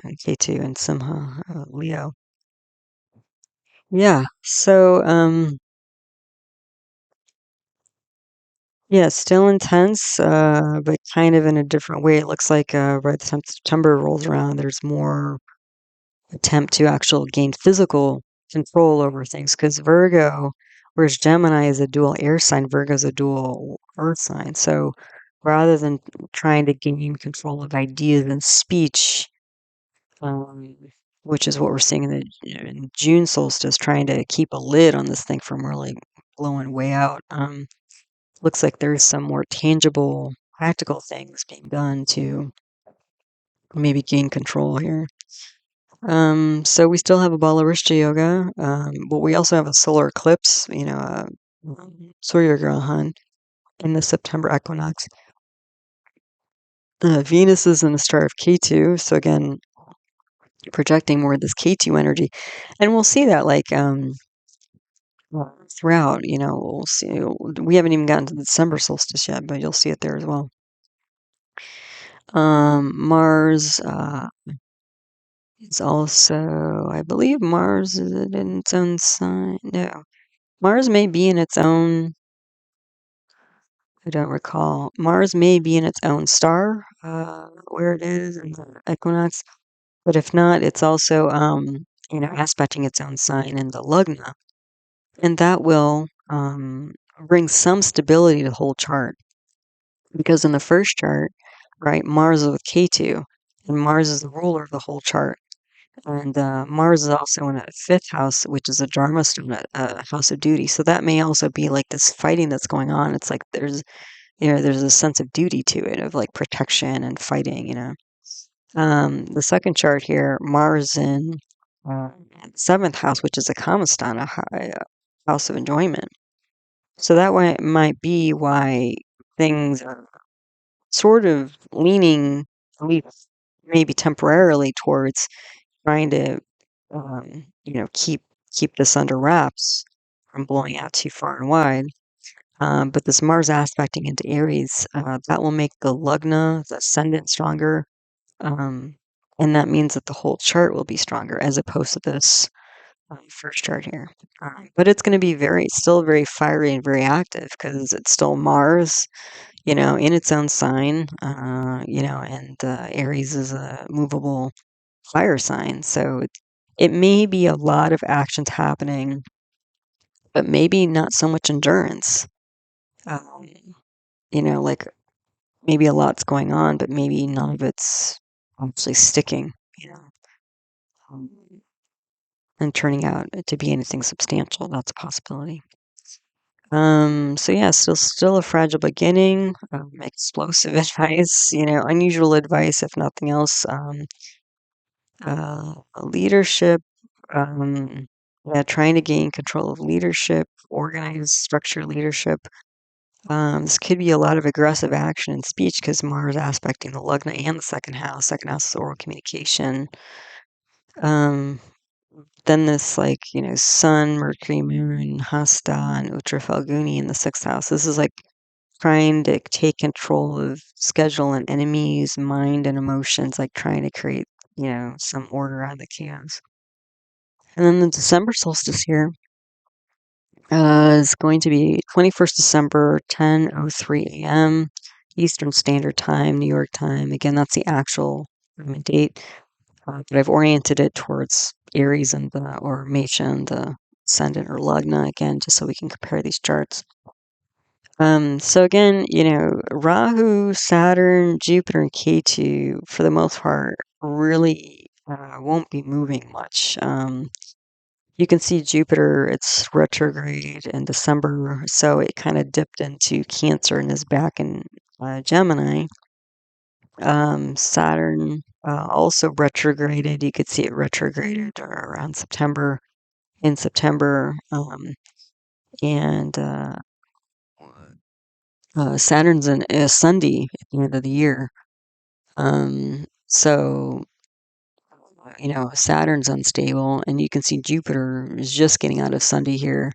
[SPEAKER 1] and K2 and Simha, Leo. Yeah. So, yeah, still intense, but kind of in a different way. It looks like by the time September rolls around, there's more attempt to actually gain physical control over things. Because Virgo, whereas Gemini is a dual air sign, Virgo is a dual earth sign. So rather than trying to gain control of ideas and speech, um, which is what we're seeing in June solstice, trying to keep a lid on this thing from really blowing way out. Looks like there's some more tangible, practical things being done to maybe gain control here. So we still have a Balarishta yoga, but we also have a solar eclipse, Surya Grahan in the September equinox. Venus is in the star of K2, so again, projecting more of this K2 energy, and we'll see that like throughout. We'll see. We haven't even gotten to the December solstice yet, but you'll see it there as well. Mars is also, I believe, Mars is in its own sign. No, Mars may be in its own. I don't recall. Mars may be in its own star, where it is in the equinox, but if not, it's also, aspecting its own sign in the lugna, and that will bring some stability to the whole chart. Because in the first chart, right, Mars is with K2, and Mars is the ruler of the whole chart. And Mars is also in a fifth house, which is a Dharma stone, a house of duty. So that may also be like this fighting that's going on. It's like there's a sense of duty to it, of like protection and fighting. The second chart here, Mars in uh, seventh house, which is a Kamasthana, house of enjoyment. So that way might be why things are sort of leaning, at least maybe temporarily, towards trying to, keep this under wraps from blowing out too far and wide. But this Mars aspecting into Aries, that will make the lugna, the ascendant, stronger. Um, and that means that the whole chart will be stronger as opposed to this first chart here. But it's going to be still very fiery and very active because it's still Mars, in its own sign, and Aries is a movable fire sign. So it may be a lot of actions happening, but maybe not so much endurance. Um, like maybe a lot's going on, but maybe none of it's actually sticking, um, and turning out to be anything substantial. That's a possibility. So yeah, still a fragile beginning, explosive advice, unusual advice, if nothing else. Leadership, yeah, trying to gain control of leadership, organize, structure leadership. This could be a lot of aggressive action and speech because Mars aspecting the Lugna and the second house. Second house is oral communication. Um, then this, like, Sun, Mercury, Moon, Hasta, and Uttar Falguni in the sixth house. This is like trying to take control of schedule and enemies, mind and emotions, like trying to create, some order out of the chaos. And then the December solstice here is going to be 21st December, 10:03 a.m. Eastern Standard Time, New York time. Again, that's the actual date, but I've oriented it towards Aries and or Mesha and the ascendant or Lugna again, just so we can compare these charts. So again, Rahu, Saturn, Jupiter, and Ketu, for the most part, really won't be moving much. You can see Jupiter, it's retrograde in December, so it kind of dipped into Cancer and is back in Gemini. Saturn also retrograded. You could see it retrograded around September, in September. And Saturn's in Sunday at the end of the year. So, Saturn's unstable, and you can see Jupiter is just getting out of Sunday here.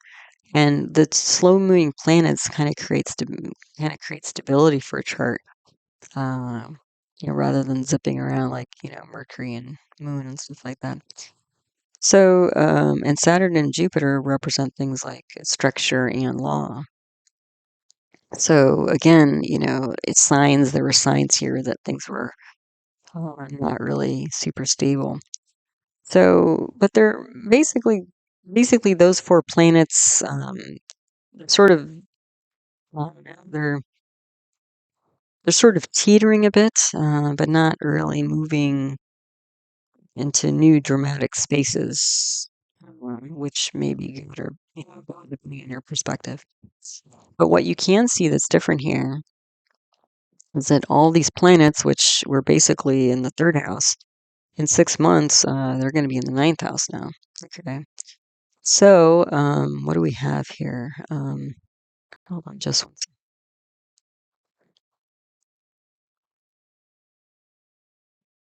[SPEAKER 1] And the slow moving planets kind of create stability for a chart, uh, rather than zipping around like Mercury and Moon and stuff like that. So, and Saturn and Jupiter represent things like structure and law. So again, it's signs. There were signs here that things were not really super stable. So, but they're basically those four planets. Sort of, I don't know, they're sort of teetering a bit, but not really moving into new dramatic spaces, which may be good or bad depending on your perspective. But what you can see that's different here is that all these planets, which were basically in the third house, in 6 months, they're going to be in the ninth house now. Okay. So, what do we have here? Hold on just one second.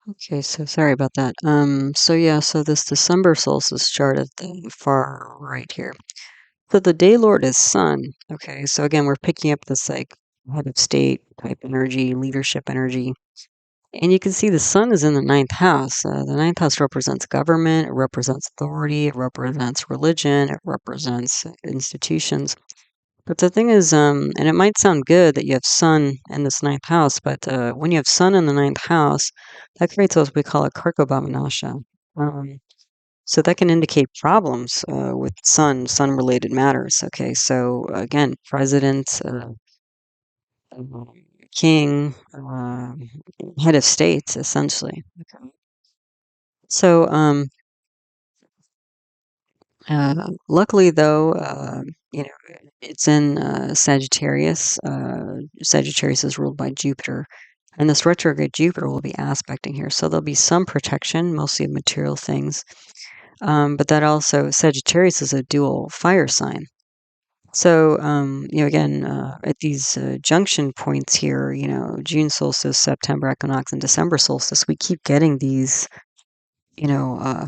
[SPEAKER 1] Okay, so sorry about that. So yeah, so this December solstice chart at the far right here. So the day lord is Sun. Okay, so again, we're picking up this like head of state type energy, leadership energy. And you can see the Sun is in the ninth house. The ninth house represents government, it represents authority, it represents religion, it represents institutions. But the thing is, and it might sound good that you have Sun in this ninth house, but when you have Sun in the ninth house, that creates what we call a karko. So that can indicate problems with sun-related matters. Okay, so again, president, king, head of states, essentially. Okay. So, luckily, though, it's in Sagittarius. Sagittarius is ruled by Jupiter, and this retrograde Jupiter will be aspecting here. So there'll be some protection, mostly of material things. But that also, Sagittarius is a dual fire sign. So, again, at these junction points here, June solstice, September equinox, and December solstice, we keep getting these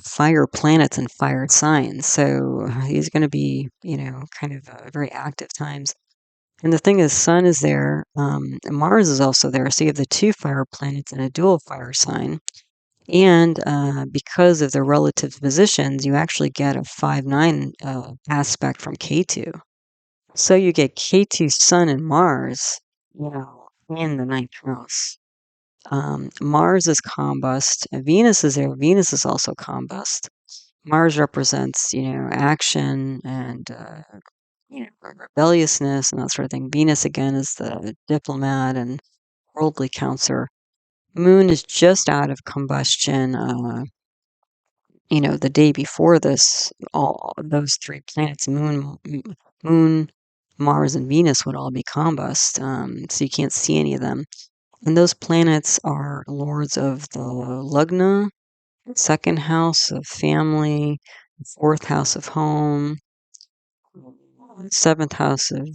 [SPEAKER 1] fire planets and fire signs. So these are going to be, kind of very active times. And the thing is, Sun is there, Mars is also there. So you have the two fire planets in a dual fire sign. And because of their relative positions, you actually get a 5-9 aspect from K2. So you get K2, Sun, and Mars, in the ninth house. Mars is combust. Venus is there. Venus is also combust. Mars represents, action and, rebelliousness and that sort of thing. Venus, again, is the diplomat and worldly counselor. Moon is just out of combustion. The day before this, all those three planets, Moon, Mars, and Venus, would all be combust. So you can't see any of them. And those planets are lords of the Lugna second house of family, fourth house of home, seventh house of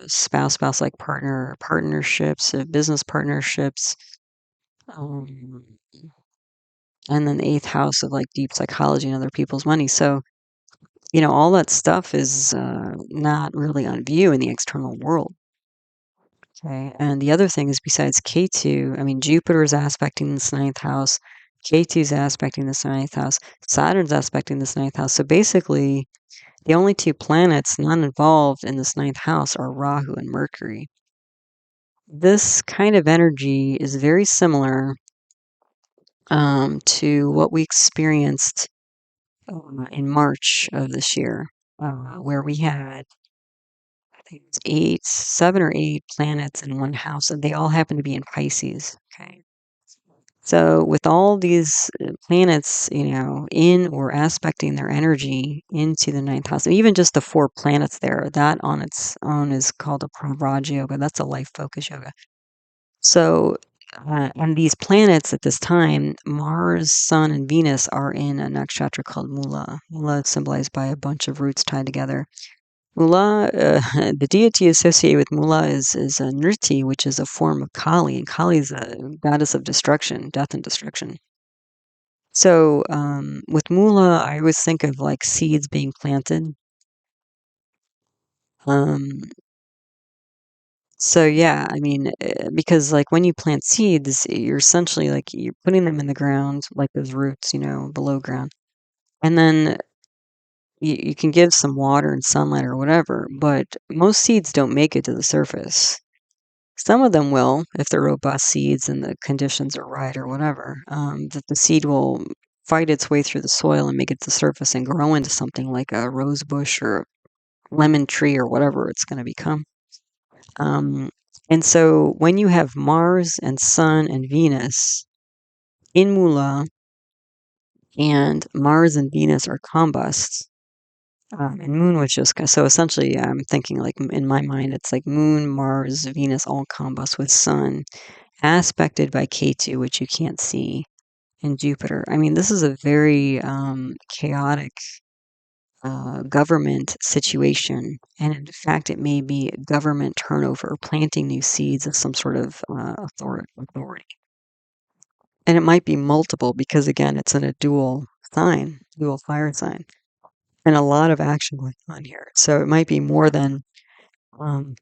[SPEAKER 1] spouse like partnerships, business partnerships, um, and then the eighth house of like deep psychology and other people's money. So, all that stuff is not really on view in the external world. Okay. And the other thing is, besides K2, I mean, Jupiter is aspecting this ninth house, K2 is aspecting this ninth house, Saturn's aspecting this ninth house. So basically, the only two planets not involved in this ninth house are Rahu and Mercury. This kind of energy is very similar to what we experienced in March of this year, where we had, I think it's 7 or 8 planets in one house, and they all happen to be in Pisces. Okay. So with all these planets, in or aspecting their energy into the ninth house, and even just the 4 planets there, that on its own is called a pravraja yoga. That's a life focus yoga. So, and these planets at this time, Mars, Sun, and Venus are in a nakshatra called Mula. Mula is symbolized by a bunch of roots tied together. Mula, the deity associated with Mula is a Nriti, which is a form of Kali, and Kali is a goddess of destruction, death and destruction. So with Mula, I always think of like seeds being planted. Um, so yeah, I mean, because like when you plant seeds, you're essentially like you're putting them in the ground, like those roots, below ground, and then you can give some water and sunlight or whatever. But most seeds don't make it to the surface. Some of them will, if they're robust seeds and the conditions are right or whatever, that the seed will fight its way through the soil and make it to the surface and grow into something like a rose bush or lemon tree or whatever it's going to become. Um, and so when you have Mars and Sun and Venus in Mula and Mars and Venus are combusts, and Moon was just so essentially I'm thinking like in my mind it's like Moon, Mars, Venus all combust with Sun aspected by K2, which you can't see, in Jupiter. I mean, this is a very chaotic government situation. And in fact, it may be government turnover, planting new seeds of some sort of authority. And it might be multiple because, again, it's in a dual sign, dual fire sign, and a lot of action going on here. So it might be more than um,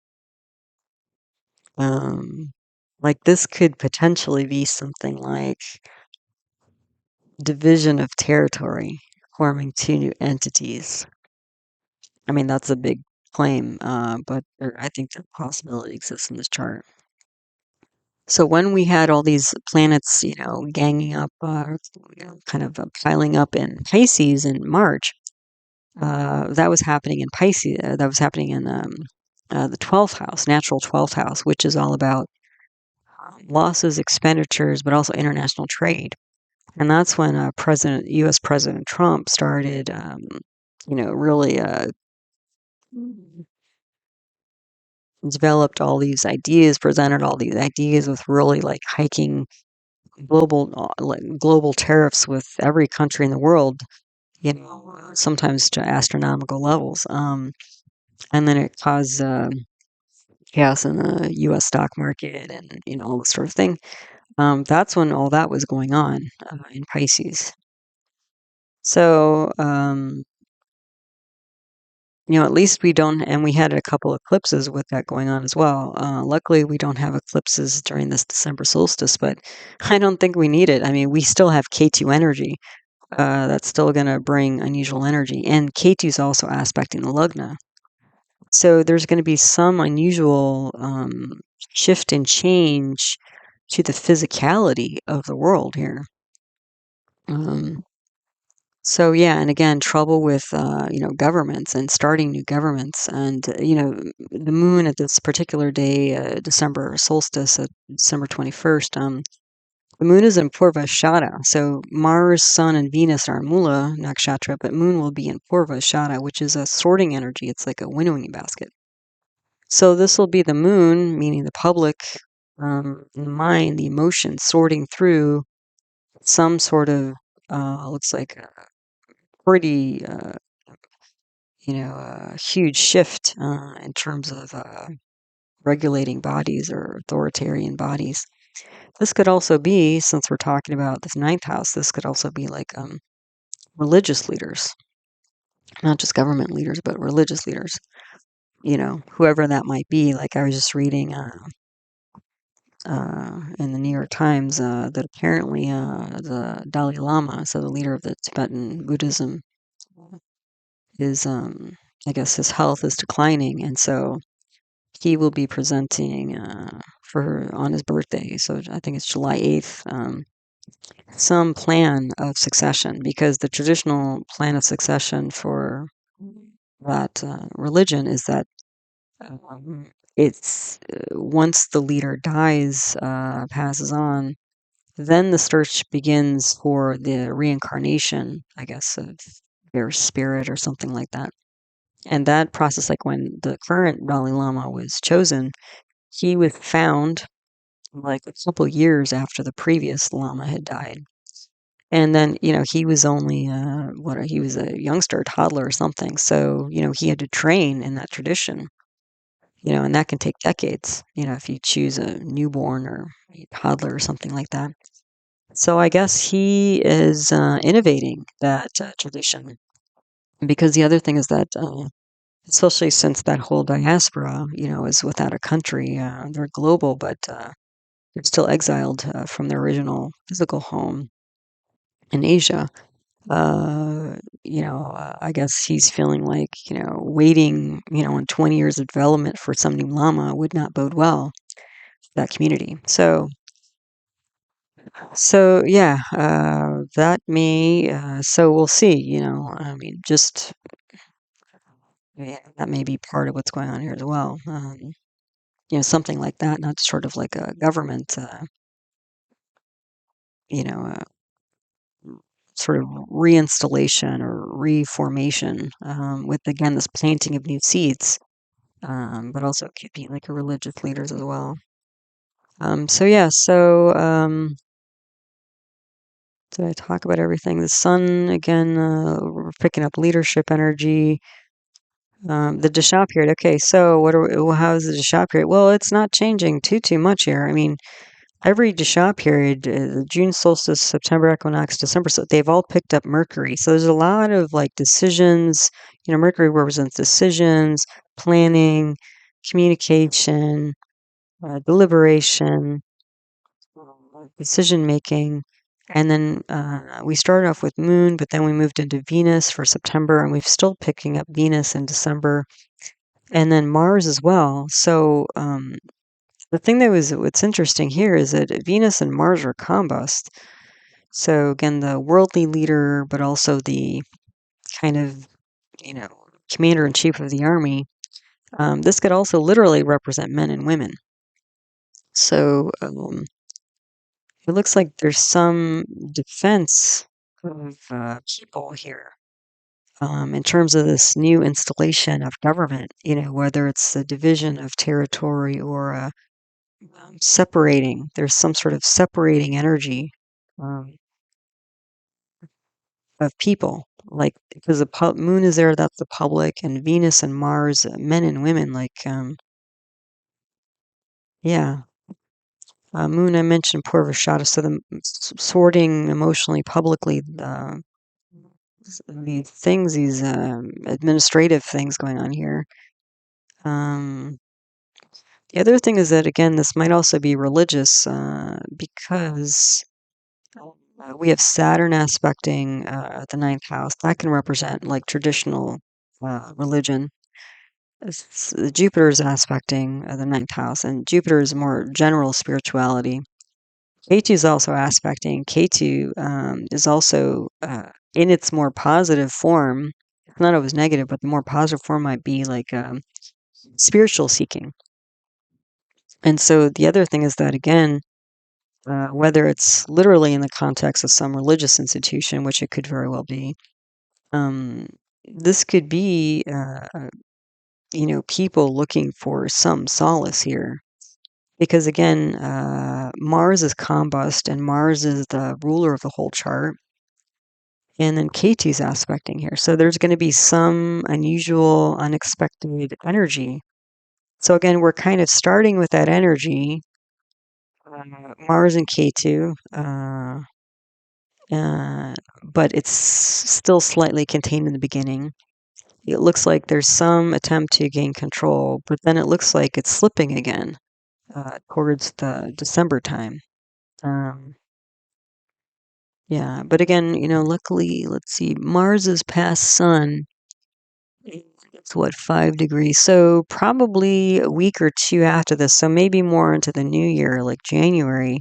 [SPEAKER 1] like this could potentially be something like division of territory, forming 2 new entities. I mean, that's a big claim, but I think the possibility exists in this chart. So when we had all these planets, ganging up, kind of piling up in Pisces in March, that was happening in Pisces. That was happening in the 12th house, natural 12th house, which is all about losses, expenditures, but also international trade. And that's when U.S. President Trump started, really developed all these ideas, presented all these ideas with really like hiking global tariffs with every country in the world, sometimes to astronomical levels. And then it caused chaos in the U.S. stock market and all this sort of thing. That's when all that was going on in Pisces. So at least we don't, and we had a couple eclipses with that going on as well. Luckily, we don't have eclipses during this December solstice, but I don't think we need it. I mean, we still have K2 energy. That's still going to bring unusual energy. And K2 is also aspecting the Lugna. So there's going to be some unusual shift and change to the physicality of the world here. So yeah, and again, trouble with governments and starting new governments, and the moon at this particular day, December solstice, December 21st. The moon is in Purvashada, so Mars, Sun, and Venus are in Mula nakshatra, but moon will be in Purvashada, which is a sorting energy. It's like a winnowing basket. So this will be the moon, meaning the public, the mind, the emotions, sorting through some sort of looks like a pretty, huge shift in terms of regulating bodies or authoritarian bodies. This could also be, since we're talking about this ninth house, this could also be like religious leaders, not just government leaders, but religious leaders. Whoever that might be. Like I was just reading in the New York Times that apparently the Dalai Lama, so the leader of the Tibetan Buddhism, is, I guess, his health is declining, and so he will be presenting for on his birthday. So I think it's July 8th. Some plan of succession, because the traditional plan of succession for that religion is that it's once the leader dies, passes on, then the search begins for the reincarnation, I guess, of their spirit or something like that. And that process, like when the current Dalai Lama was chosen, he was found like a couple years after the previous Lama had died. And then, he was only, he was a youngster, a toddler or something. So, he had to train in that tradition, and that can take decades, if you choose a newborn or a toddler or something like that. So I guess he is innovating that tradition. Because the other thing is that, especially since that whole diaspora, is without a country, they're global, but they're still exiled from their original physical home in Asia. I guess he's feeling like, waiting, on 20 years of development for some new lama would not bode well for that community. So yeah, so we'll see, I mean, just, yeah, that may be part of what's going on here as well. Something like that, not sort of like a government, you know, uh, sort of reinstallation or reformation, with again this planting of new seeds, but also it could be like a religious leaders as well. So yeah, did I talk about everything? The sun again, we're picking up leadership energy. The dasha period. Okay, so how's the dasha period? Well, it's not changing too much here. I mean, every dasha period, June solstice, September equinox, December, so they've all picked up Mercury. So there's a lot of like decisions. Mercury represents decisions, planning, communication, deliberation, decision making. And then we started off with Moon, but then we moved into Venus for September, and we're still picking up Venus in December, and then Mars as well. So the thing what's interesting here is that Venus and Mars are combust. So again, the worldly leader, but also the kind of, you know, commander in chief of the army. This could also literally represent men and women. So it looks like there's some defense of people here, in terms of this new installation of government, whether it's the division of territory or separating. There's some sort of separating energy um, of people. Like, because the moon is there, that's the public, and Venus and Mars, men and women. Like, yeah. Moon, I mentioned Purvashada, so the sorting emotionally, publicly, these things, these administrative things going on here. The other thing is that, again, this might also be religious, because we have Saturn aspecting the ninth house. That can represent like traditional religion. Jupiter is aspecting the ninth house, and Jupiter is more general spirituality. Ketu is also aspecting. Ketu is also, in its more positive form, it's not always negative, but the more positive form might be like spiritual seeking. And so the other thing is that, again, whether it's literally in the context of some religious institution, which it could very well be, um, this could be, people looking for some solace here. Because again, Mars is combust, and Mars is the ruler of the whole chart. And then K2's aspecting here. So there's going to be some unusual, unexpected energy. So again, we're kind of starting with that energy. Mars and K2, but it's still slightly contained in the beginning. It looks like there's some attempt to gain control, but then it looks like it's slipping again towards the December time. Yeah, but again, luckily, let's see, Mars is past Sun. It's what, 5 degrees? So probably a week or two after this, so maybe more into the new year, like January,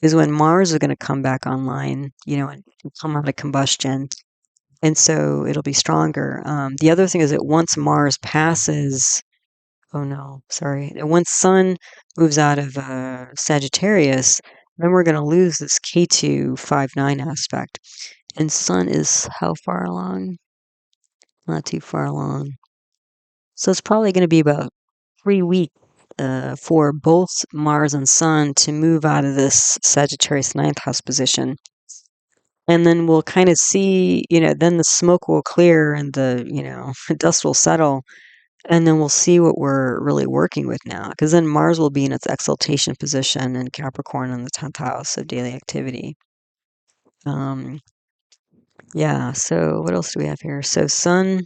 [SPEAKER 1] is when Mars is going to come back online, and come out of combustion. And so it'll be stronger. The other thing is that once Mars passes, oh no, sorry, once Sun moves out of Sagittarius, then we're going to lose this K2 5-9 aspect. And Sun is how far along? Not too far along. So it's probably going to be about 3 weeks for both Mars and Sun to move out of this Sagittarius ninth house position. And then we'll kind of see, then the smoke will clear and the dust will settle. And then we'll see what we're really working with now. Because then Mars will be in its exaltation position in Capricorn in the 10th house of daily activity. Yeah, so what else do we have here? So Sun,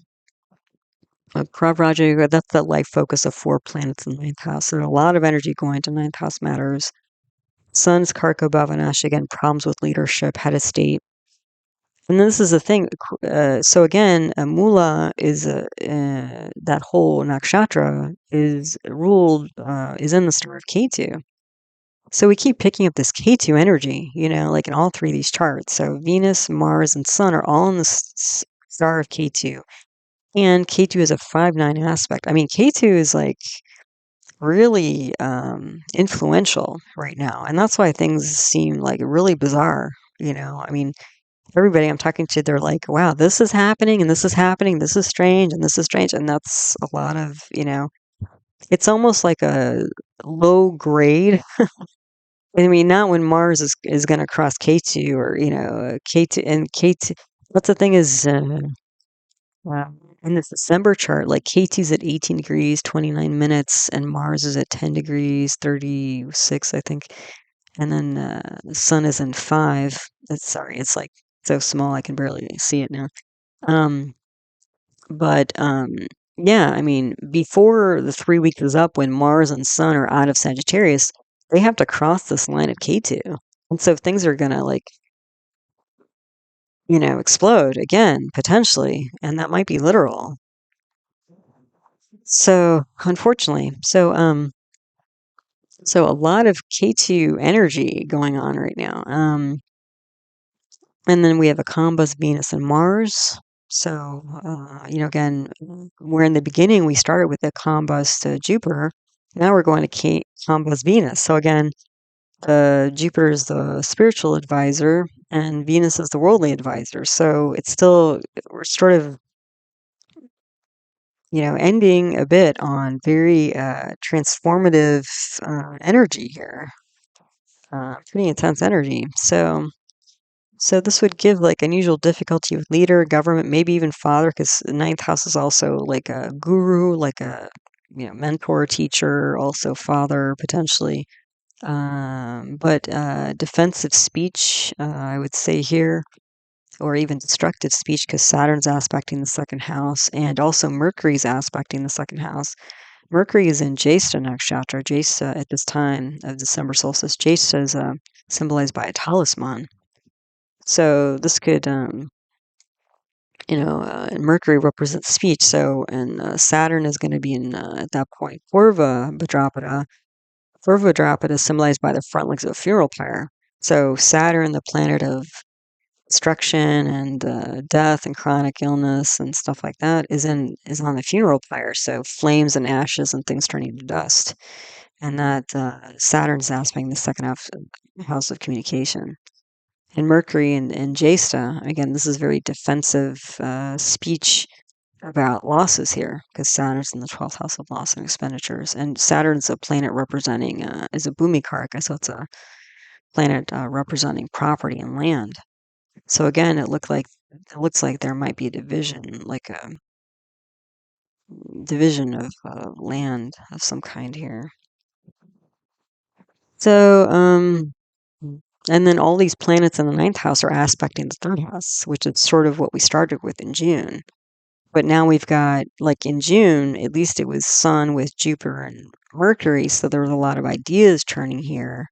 [SPEAKER 1] pravraja, that's the life focus of 4 planets in the 9th house. So there's a lot of energy going to 9th house matters. Sun's karako, bhava, nasha, again, problems with leadership, head of state. And this is the thing. So again, Mula is that whole nakshatra is ruled, is in the star of Ketu. So we keep picking up this Ketu energy, like in all 3 of these charts. So Venus, Mars, and Sun are all in the star of Ketu. And Ketu is a 5-9 aspect. I mean, Ketu is like really influential right now. And that's why things seem like really bizarre. I mean, everybody I'm talking to, they're like, wow, this is happening and this is happening. This is strange and this is strange. And that's a lot of, it's almost like a low grade. I mean, not when Mars is going to cross K2 or, K2 and K2. That's the thing is, in this December chart, like K2's at 18 degrees, 29 minutes, and Mars is at 10 degrees, 36, I think. And then the Sun is in 5. It's like so small I can barely see it now. But yeah, I mean, before the 3 weeks is up, when Mars and Sun are out of Sagittarius, they have to cross this line of K2. And so things are gonna like, explode again, potentially, and that might be literal. So unfortunately, so a lot of K2 energy going on right now. And then we have a combus Venus and Mars. So, again, where in the beginning we started with the combus to Jupiter, now we're going to combus Venus. So again, Jupiter is the spiritual advisor and Venus is the worldly advisor. So it's still, we're sort of, ending a bit on very transformative energy here. Pretty intense energy. So this would give like unusual difficulty with leader, government, maybe even father, because the ninth house is also like a guru, like a mentor, teacher, also father potentially. But defensive speech, I would say here, or even destructive speech, because Saturn's aspecting the second house, and also Mercury's aspecting the second house. Mercury is in Jyeshtha nakshatra. Jyeshtha at this time of December solstice. Jyeshtha is symbolized by a talisman. So this could, Mercury represents speech. So, and Saturn is going to be in, at that point, Purva Bhadrapada. Purva Bhadrapada is symbolized by the front legs of a funeral pyre. So Saturn, the planet of destruction and death and chronic illness and stuff like that, is on the funeral pyre. So flames and ashes and things turning to dust. And that Saturn's aspecting the second house of communication. And Mercury and Jyeshtha, again, this is very defensive speech about losses here, because Saturn's in the 12th house of loss and expenditures. And Saturn's a planet representing, is a bhumikaraka, so it's a planet representing property and land. So again, it looked like it looks like there might be a division, like a division of land of some kind here. So, and then all these planets in the ninth house are aspecting the third house, which is sort of what we started with in June. But now we've got, like in June, at least it was Sun with Jupiter and Mercury, so there was a lot of ideas churning here.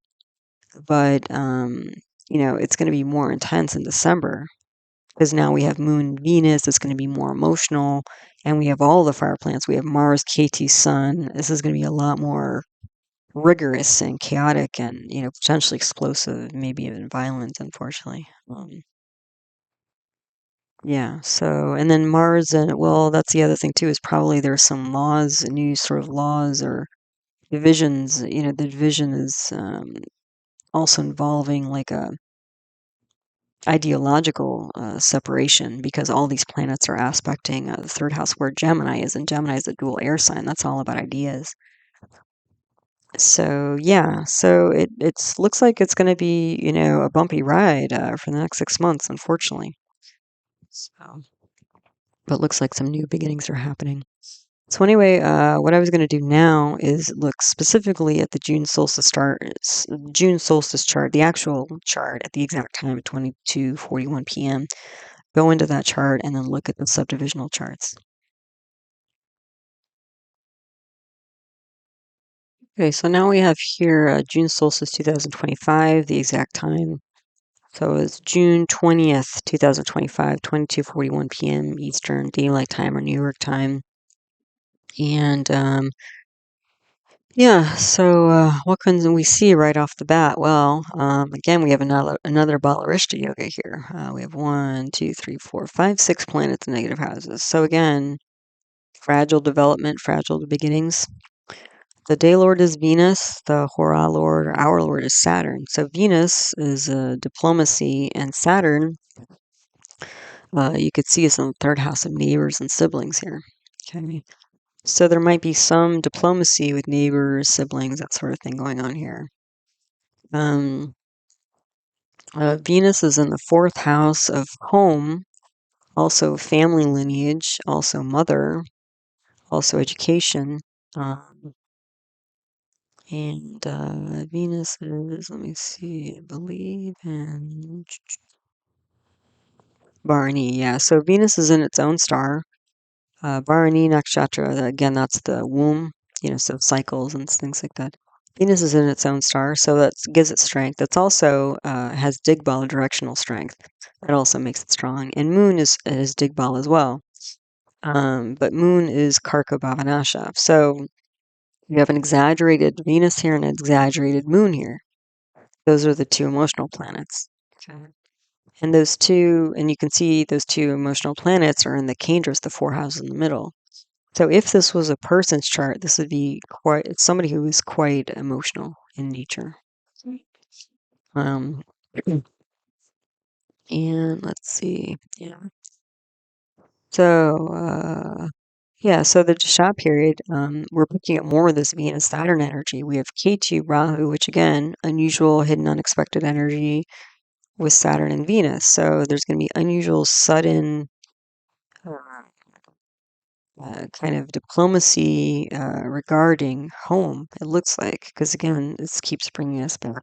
[SPEAKER 1] But, it's going to be more intense in December because now we have Moon and Venus. It's going to be more emotional. And we have all the fire planets. We have Mars, KT, Sun. This is going to be a lot more rigorous and chaotic and, potentially explosive, maybe even violent, unfortunately. Yeah, so, and then Mars, and well, that's the other thing too, is probably there's some laws, new sort of laws or divisions. The division is also involving like a ideological separation because all these planets are aspecting the third house where Gemini is, and Gemini is a dual air sign. That's all about ideas. So yeah, so it looks like it's going to be a bumpy ride for the next 6 months, unfortunately. So, but looks like some new beginnings are happening. So anyway, what I was going to do now is look specifically at the June solstice chart, the actual chart at the exact time at 22:41 p.m. Go into that chart and then look at the subdivisional charts. Okay, so now we have here June solstice 2025, the exact time. So it's June 20th, 2025, 22:41 p.m. Eastern Daylight Time or New York time. And yeah, so what can we see right off the bat? Well, again, we have another Balarishta yoga here. We have 1, 2, 3, 4, 5, 6 planets in negative houses. So again, fragile development, fragile beginnings. The day lord is Venus. The hora lord or hour lord is Saturn. So Venus is diplomacy, and Saturn, you could see, is in the third house of neighbors and siblings here. Okay. So there might be some diplomacy with neighbors, siblings, that sort of thing going on here. Venus is in the fourth house of home, also family lineage, also mother, also education. Um, and Venus is, let me see, I believe, in Bharani. Yeah, so Venus is in its own star. Bharani nakshatra, again, that's the womb, so cycles and things like that. Venus is in its own star, so that gives it strength. It's also has Digbala directional strength. That also makes it strong. And Moon is Digbal as well. But Moon is Karko Bhavanasha. So you have an exaggerated Venus here and an exaggerated Moon here. Those are the two emotional planets. Okay. And those two, and you can see those two emotional planets are in the Kendras, the four houses in the middle. So if this was a person's chart, this would be quite somebody who is quite emotional in nature. Um, and let's see, yeah. So so the Dasha period, we're picking up more of this Venus Saturn energy. We have K2 Rahu, which again, unusual, hidden, unexpected energy with Saturn and Venus. So there's going to be unusual, sudden kind of diplomacy regarding home, it looks like, because again, this keeps bringing us back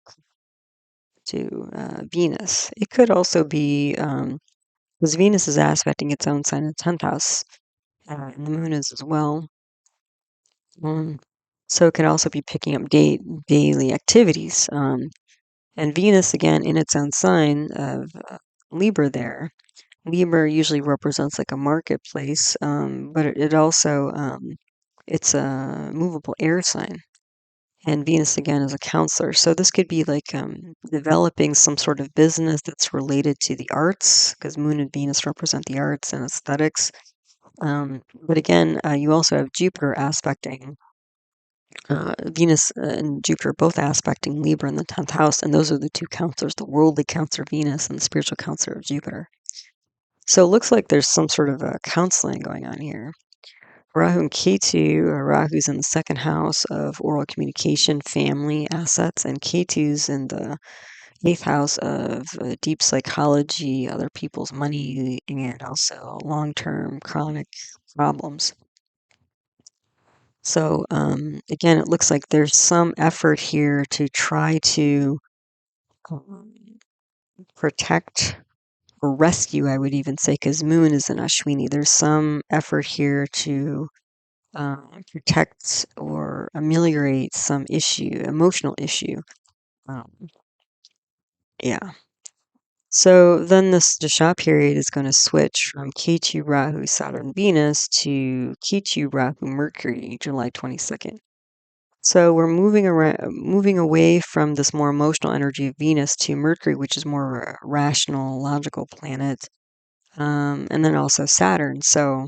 [SPEAKER 1] to Venus. It could also be because Venus is aspecting its own sign in the 10th house, and the moon is as well. So it can also be picking up daily activities. And Venus, again, in its own sign of Libra there. Libra usually represents like a marketplace, but it also, it's a movable air sign. And Venus, again, is a counselor. So this could be like developing some sort of business that's related to the arts, because Moon and Venus represent the arts and aesthetics. But again, you also have Jupiter aspecting Venus and Jupiter, both aspecting Libra in the 10th house. And those are the two counselors, the worldly counselor Venus and the spiritual counselor of Jupiter. So it looks like there's some sort of counseling going on here. Rahu and Ketu, Rahu's in the second house of oral communication, family, assets, and Ketu's in the eighth house of deep psychology, other people's money, and also long-term chronic problems. So again, it looks like there's some effort here to try to um, protect or rescue, I would even say, because Moon is an Ashwini. There's some effort here to protect or ameliorate some issue, emotional issue. Um, yeah. So then this Dasha period is going to switch from Ketu, Rahu, Saturn, Venus to Ketu, Rahu, Mercury, July 22nd. So we're moving away from this more emotional energy of Venus to Mercury, which is more a rational, logical planet, and then also Saturn. So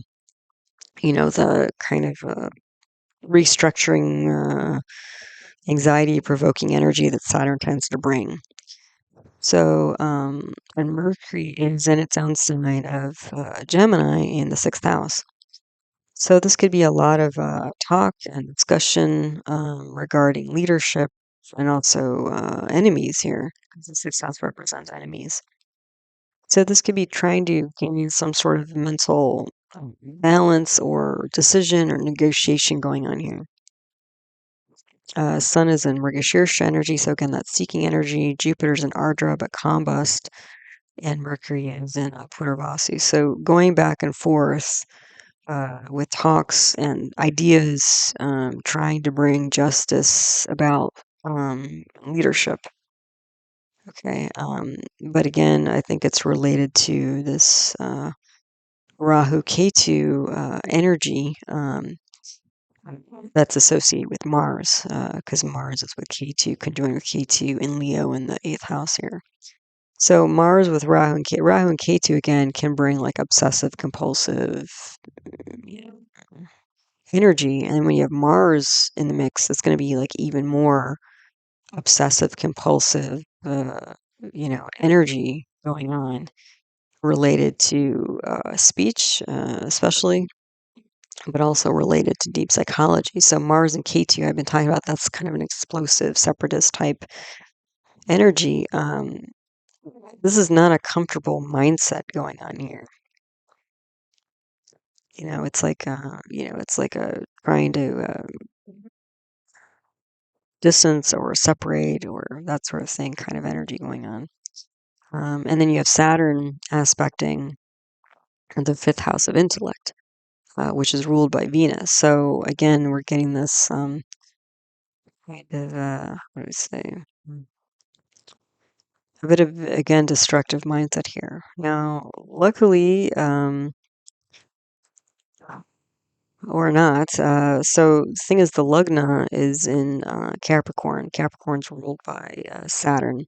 [SPEAKER 1] the kind of restructuring, anxiety-provoking energy that Saturn tends to bring. So, and Mercury is in its own sign of Gemini in the sixth house. So this could be a lot of talk and discussion regarding leadership and also enemies here, because the sixth house represents enemies. So this could be trying to gain some sort of mental balance or decision or negotiation going on here. Sun is in Mrigashirsha energy, so again, that's seeking energy. Jupiter's in Ardra, but combust, and Mercury is in Purvasi. So going back and forth with talks and ideas, trying to bring justice about leadership. Okay, but again, I think it's related to this Rahu Ketu energy. That's associated with Mars, because Mars is with K2, conjoined with K2 in Leo in the eighth house here. So Mars with Rahu and K2 again can bring like obsessive compulsive you know, energy, and when you have Mars in the mix, it's going to be like even more obsessive compulsive, energy going on related to speech, especially, but also related to deep psychology. So Mars and K2, I've been talking about, that's kind of an explosive, separatist type energy. This is not a comfortable mindset going on here. It's like it's like a trying to distance or separate or that sort of thing, kind of energy going on. And then you have Saturn aspecting the fifth house of intellect, which is ruled by Venus. So again, we're getting this kind of what do we say? A bit of, again, destructive mindset here. Now, luckily, or not, so the thing is, the Lugna is in Capricorn. Capricorn's ruled by Saturn.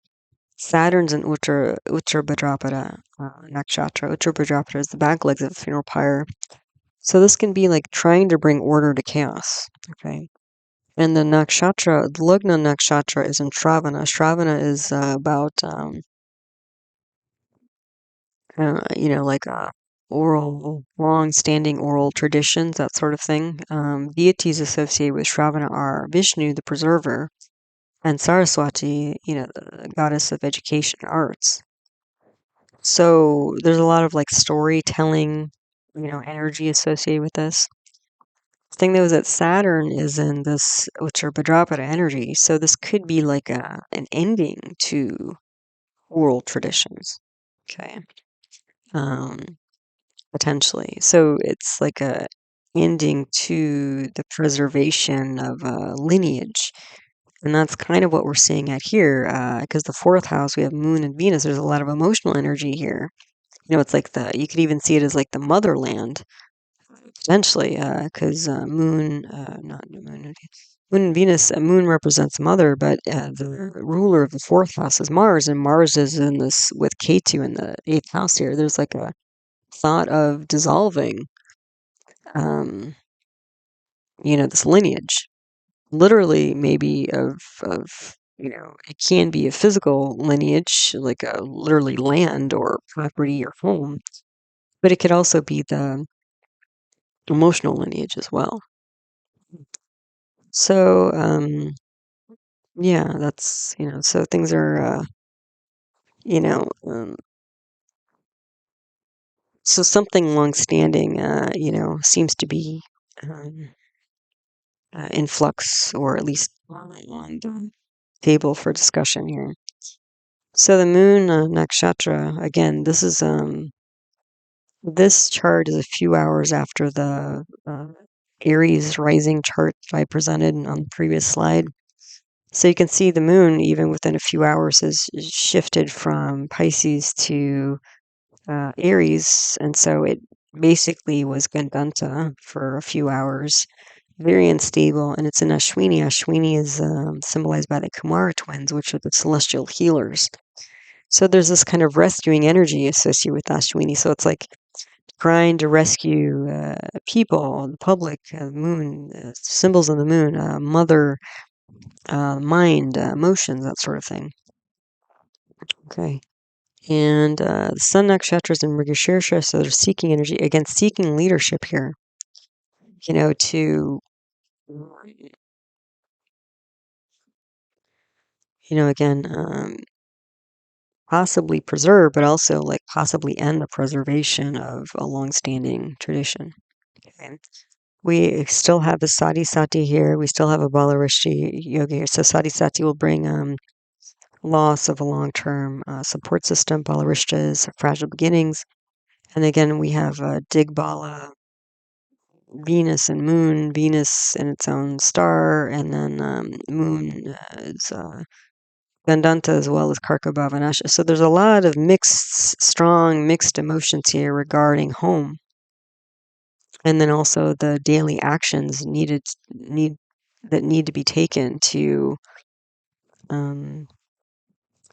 [SPEAKER 1] Saturn's in Uttar Bhadrapada nakshatra. Uttar Bhadrapada is the back legs of a funeral pyre. So this can be like trying to bring order to chaos. Okay. And the nakshatra, the Lugna nakshatra is in Shravana. Shravana is about like oral, long-standing oral traditions, that sort of thing. Deities associated with Shravana are Vishnu, the preserver, and Saraswati, the goddess of education and arts. So there's a lot of like storytelling, energy associated with this. The thing though is that Saturn is in this Uttar Bhadrapada energy, so this could be like an ending to oral traditions. Okay. Um, Potentially. So it's like a ending to the preservation of a lineage. And that's kind of what we're seeing at here, because the fourth house, we have Moon and Venus. There's a lot of emotional energy here. It's like you could even see it as like the motherland, potentially, because not Moon and Venus, Moon represents mother, but the ruler of the fourth house is Mars, and Mars is in this with K2 in the eighth house here. There's like a thought of dissolving um, this lineage, literally maybe of it can be a physical lineage, like a literally land or property or home, but it could also be the emotional lineage as well. So, yeah, that's, so things are you know, so something long-standing, seems to be um, in flux, or at least on the table for discussion here. So the moon nakshatra, again, this chart is a few hours after the Aries rising chart that I presented on the previous slide. So you can see the moon, even within a few hours, has shifted from Pisces to Aries, and so it basically was Gandanta for a few hours, very unstable, and it's in Ashwini. Ashwini is symbolized by the Kumara twins, which are the celestial healers. So there's this kind of rescuing energy associated with Ashwini. So it's like trying to rescue people, the public, moon, symbols of the moon, mother, mind, emotions, that sort of thing. Okay. And the Sun Nakshatra is in Mrigashirsha, so they're seeking energy, again, seeking leadership here, to, again, possibly preserve, but also like possibly end the preservation of a long-standing tradition. Okay. We still have the Sati Sati here. We still have a Balarishi yoga here. So Sati Sati will bring loss of a long-term support system. Balarishtas, fragile beginnings. And again, we have Digbala, Venus and Moon. Venus in its own star, and then Moon is Gandanta, as well as Karko Bhavanasha. So there's a lot of strong mixed emotions here regarding home. And then also the daily actions need to be taken to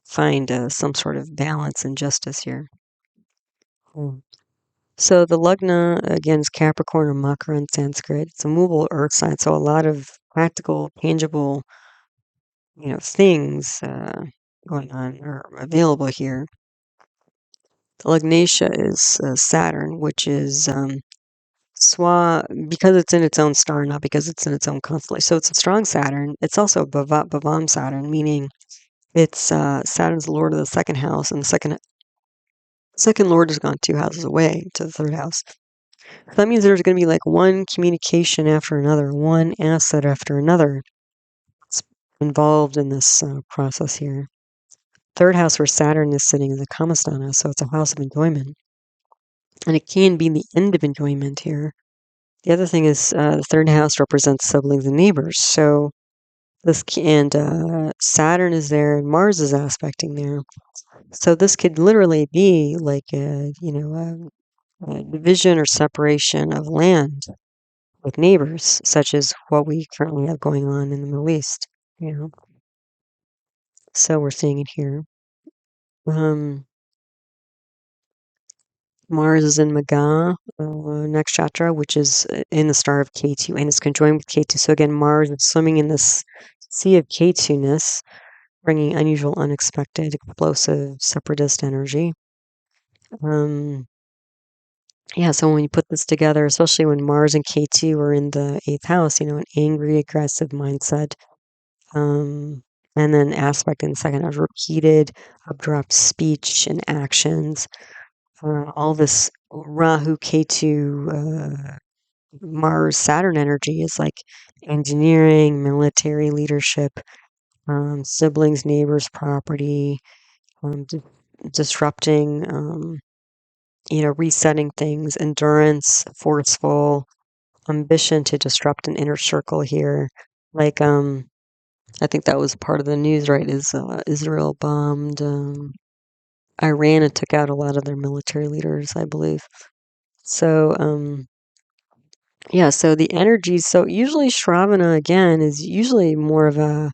[SPEAKER 1] find some sort of balance and justice here. So the Lagna, again, is Capricorn or Makara in Sanskrit. It's a movable earth sign, so a lot of practical, tangible, things going on are available here. The Lagnatia is Saturn, which is because it's in its own star, not because it's in its own constellation. So it's a strong Saturn. It's also bhavam Saturn, meaning it's Saturn's the lord of the second house, and the second lord has gone 2 houses away to the third house. So that means there's going to be like one communication after another, one asset after another. It's involved in this process here. Third house where Saturn is sitting is a kamasthana, so it's a house of enjoyment. And it can be the end of enjoyment here. The other thing is the third house represents siblings and neighbors. So Saturn is there and Mars is aspecting there. So this could literally be like a division or separation of land with neighbors, such as what we currently have going on in the Middle East. So we're seeing it here. Mars is in Maga nakshatra, which is in the star of Ketu, and it's conjoined with Ketu. So again, Mars is swimming in this sea of Ketu-ness, bringing unusual, unexpected, explosive, separatist energy. So when you put this together, especially when Mars and Ketu are in the 8th house, an angry, aggressive mindset, and then aspect in the second house, repeated, abrupt speech and actions, all this Rahu, Ketu, Mars, Saturn energy is like engineering, military leadership, siblings, neighbors, property, disrupting, resetting things, endurance, forceful, ambition to disrupt an inner circle here. Like, I think that was part of the news, right? Is Israel bombed Iran and took out a lot of their military leaders, I believe. So, so the energy, so usually Shravana, again, is usually more of a,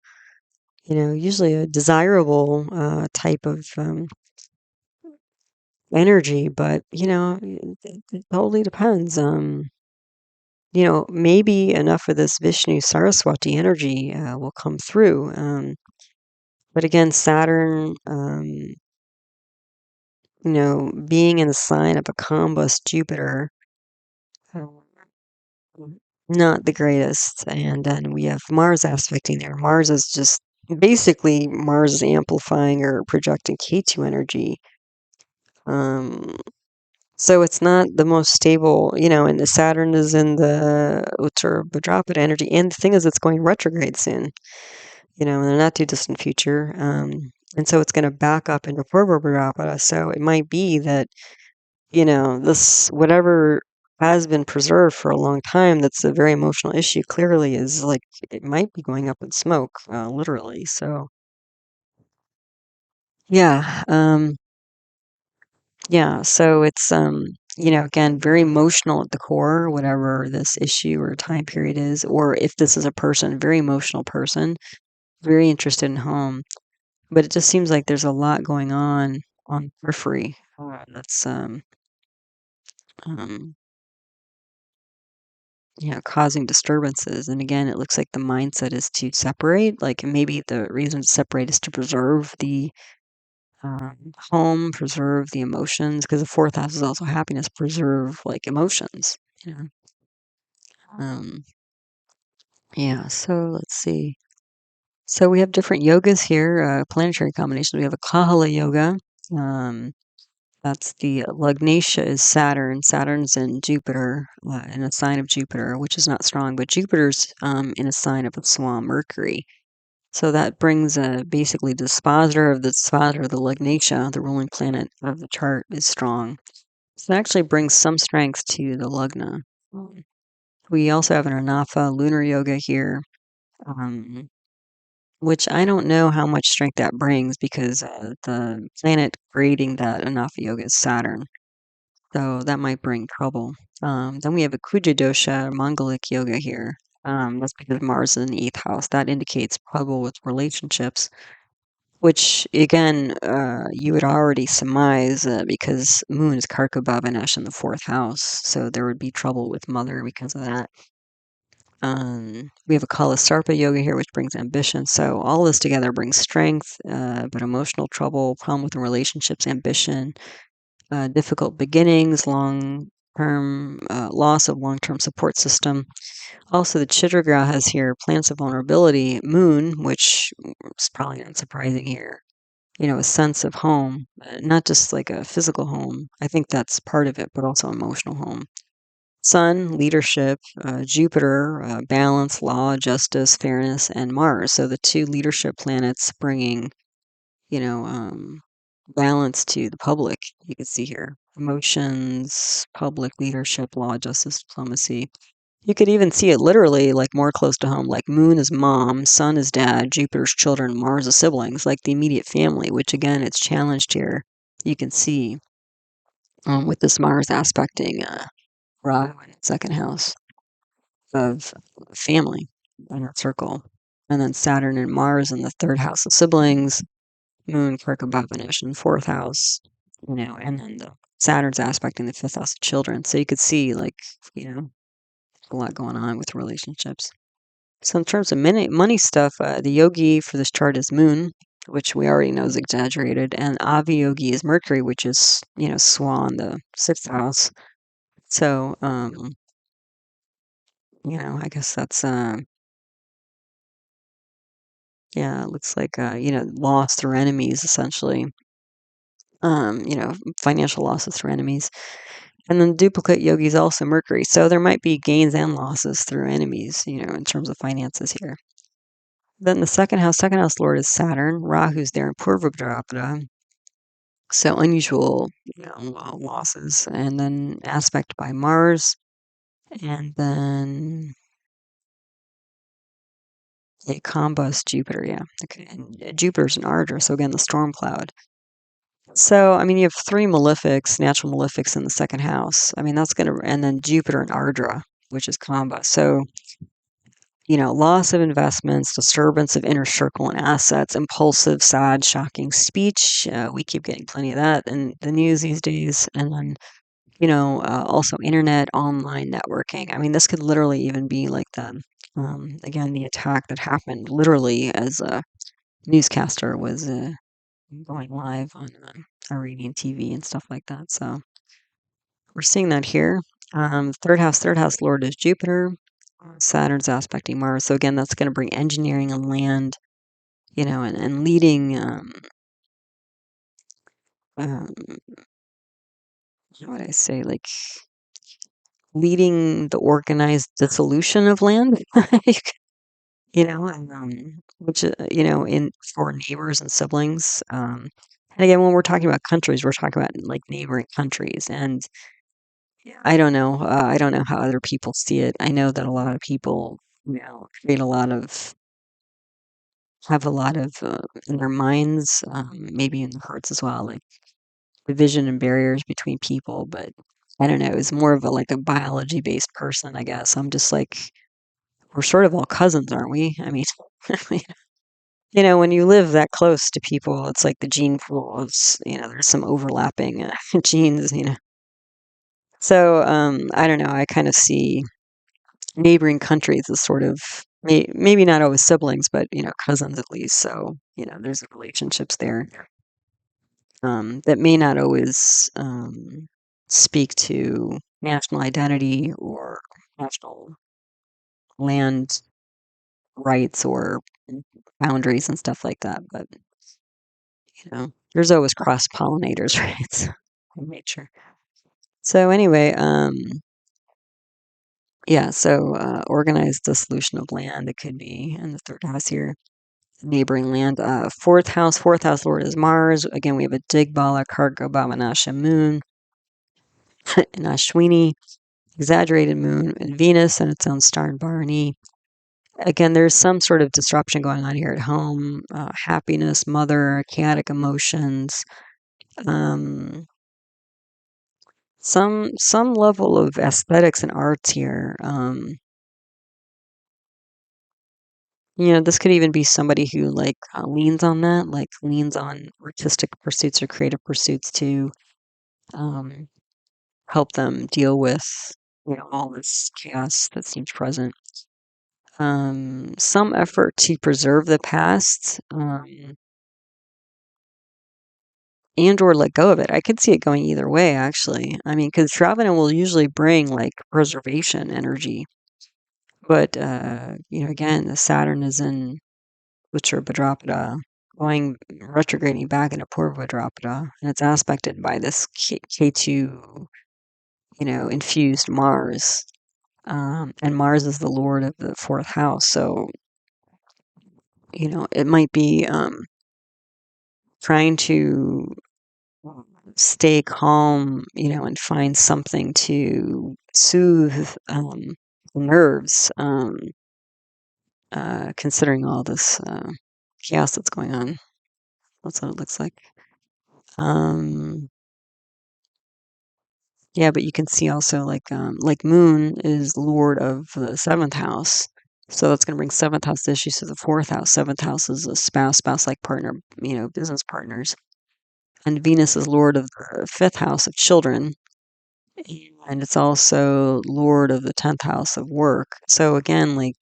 [SPEAKER 1] usually a desirable type of energy, but, it totally depends. Maybe enough of this Vishnu Saraswati energy will come through. But again, Saturn, being in the sign of a combust Jupiter, not the greatest. And then we have Mars aspecting there. Mars is just basically Mars is amplifying or projecting K2 energy. So it's not the most stable, and the Saturn is in the Uttar Bhadrapada energy. And the thing is, it's going retrograde soon, in the not too distant future. And so it's going to back up into Purva Bhadrapada. So it might be that, this, whatever has been preserved for a long time, that's a very emotional issue, clearly is like, it might be going up in smoke, literally. So, yeah. Yeah, so it's again, very emotional at the core, whatever this issue or time period is, or if this is a person, very emotional person, very interested in home. But it just seems like there's a lot going on periphery that's um causing disturbances. And again, it looks like the mindset is to separate, like maybe the reason to separate is to preserve the home, preserve the emotions, because the fourth house is also happiness, preserve like emotions, you know. Um, yeah, so let's see. So we have different yogas here, planetary combinations. We have a kahala yoga. Um, that's the Lugnatia is Saturn. Saturn's in Jupiter, in a sign of Jupiter, which is not strong, but Jupiter's in a sign of a Swan, Mercury. So that brings basically the dispositor of the Lugnatia, the ruling planet of the chart, is strong. So that actually brings some strength to the Lugna. We also have an Anafa lunar yoga here, um, which I don't know how much strength that brings because the planet creating that Anafa yoga is Saturn. So that might bring trouble. Then we have a Kuja dosha, Mangalic yoga here. That's because Mars is in the eighth house. That indicates trouble with relationships, which again, you would already surmise because Moon is Karko Bhavanash in the fourth house. So there would be trouble with mother because of that. We have a Kala Sarpa yoga here, which brings ambition. So all this together brings strength, but emotional trouble, problem with the relationships, ambition, difficult beginnings, long-term loss of long-term support system. Also, the chidra grahas here, plants of vulnerability, moon, which is probably not surprising here. A sense of home, not just like a physical home. I think that's part of it, but also emotional home. Sun, leadership, Jupiter, balance, law, justice, fairness, and Mars. So the two leadership planets bringing, you know, um, balance to the public. You can see here emotions, public leadership, law, justice, diplomacy. You could even see it literally like more close to home, like Moon is mom, Sun is dad, Jupiter's children, Mars is siblings, like the immediate family, which again, it's challenged here. You can see with this Mars aspecting Rahu in its second house of family in that circle. And then Saturn and Mars in the third house of siblings, Moon, Karkabhavanish in fourth house, and then the Saturn's aspecting the fifth house of children. So you could see like, a lot going on with relationships. So in terms of money stuff, the yogi for this chart is Moon, which we already know is exaggerated, and Avi yogi is Mercury, which is, Swan, the sixth house. So, I guess that's yeah, it looks like, loss through enemies, essentially. Financial losses through enemies. And then duplicate yogi is also Mercury. So there might be gains and losses through enemies, in terms of finances here. Then the second house lord is Saturn. Rahu's there in Purvabdrapada. So unusual, losses. And then aspect by Mars. And then it combust Jupiter, yeah. Okay. And Jupiter's an Ardra, so again, the storm cloud. So, I mean, you have three malefics, natural malefics in the second house. I mean, that's going to, and then Jupiter and Ardra, which is Kamba. So, loss of investments, disturbance of inner circle and assets, impulsive, sad, shocking speech. We keep getting plenty of that in the news these days. And then, also internet, online networking. I mean, this could literally even be like again, the attack that happened literally as a newscaster was going live on Iranian TV and stuff like that. So we're seeing that here. Third house lord is Jupiter. Saturn's aspecting Mars. So again, that's going to bring engineering and land, and leading, um, how would I say, like leading the organized dissolution of land, which, in for neighbors and siblings. And again, when we're talking about countries, we're talking about like neighboring countries. And I don't know. I don't know how other people see it. I know that a lot of people, create a lot of have a lot of in their minds, maybe in their hearts as well, like division and barriers between people. But I don't know. It's more of a like a biology based person, I guess. I'm just like we're sort of all cousins, aren't we? I mean, when you live that close to people, it's like the gene pool. There's some overlapping genes. So I don't know. I kind of see neighboring countries as sort of maybe not always siblings, but cousins at least. So there's relationships there that may not always speak to national identity or national land rights or boundaries and stuff like that. But there's always cross pollinators, right? So, in nature. So anyway, yeah. So organized dissolution of land. It could be in the third house here. Neighboring land. Fourth house lord is Mars. Again, we have a Digbala, Karko, Bhavanasha moon, and Ashwini, exaggerated moon, and Venus and its own star in Bharani. Again, there's some sort of disruption going on here at home. Happiness, mother, chaotic emotions, um, some level of aesthetics and arts here. This could even be somebody who like leans on that, like leans on artistic pursuits or creative pursuits to um, help them deal with all this chaos that seems present. Some effort to preserve the past, and or let go of it. I could see it going either way, actually. I mean, because Shravana will usually bring like preservation energy, but again, the Saturn is in Uttara Bhadrapada, going retrograding back into Purva Bhadrapada, and it's aspected by this K2, infused Mars. And Mars is the lord of the fourth house. So, it might be trying to stay calm, and find something to soothe the nerves, considering all this chaos that's going on. That's what it looks like. Um, yeah, but you can see also like Moon is lord of the seventh house. So that's going to bring seventh house issues to the fourth house. Seventh house is a spouse-like partner, business partners. And Venus is lord of the fifth house of children. And it's also lord of the 10th house of work. So again, like,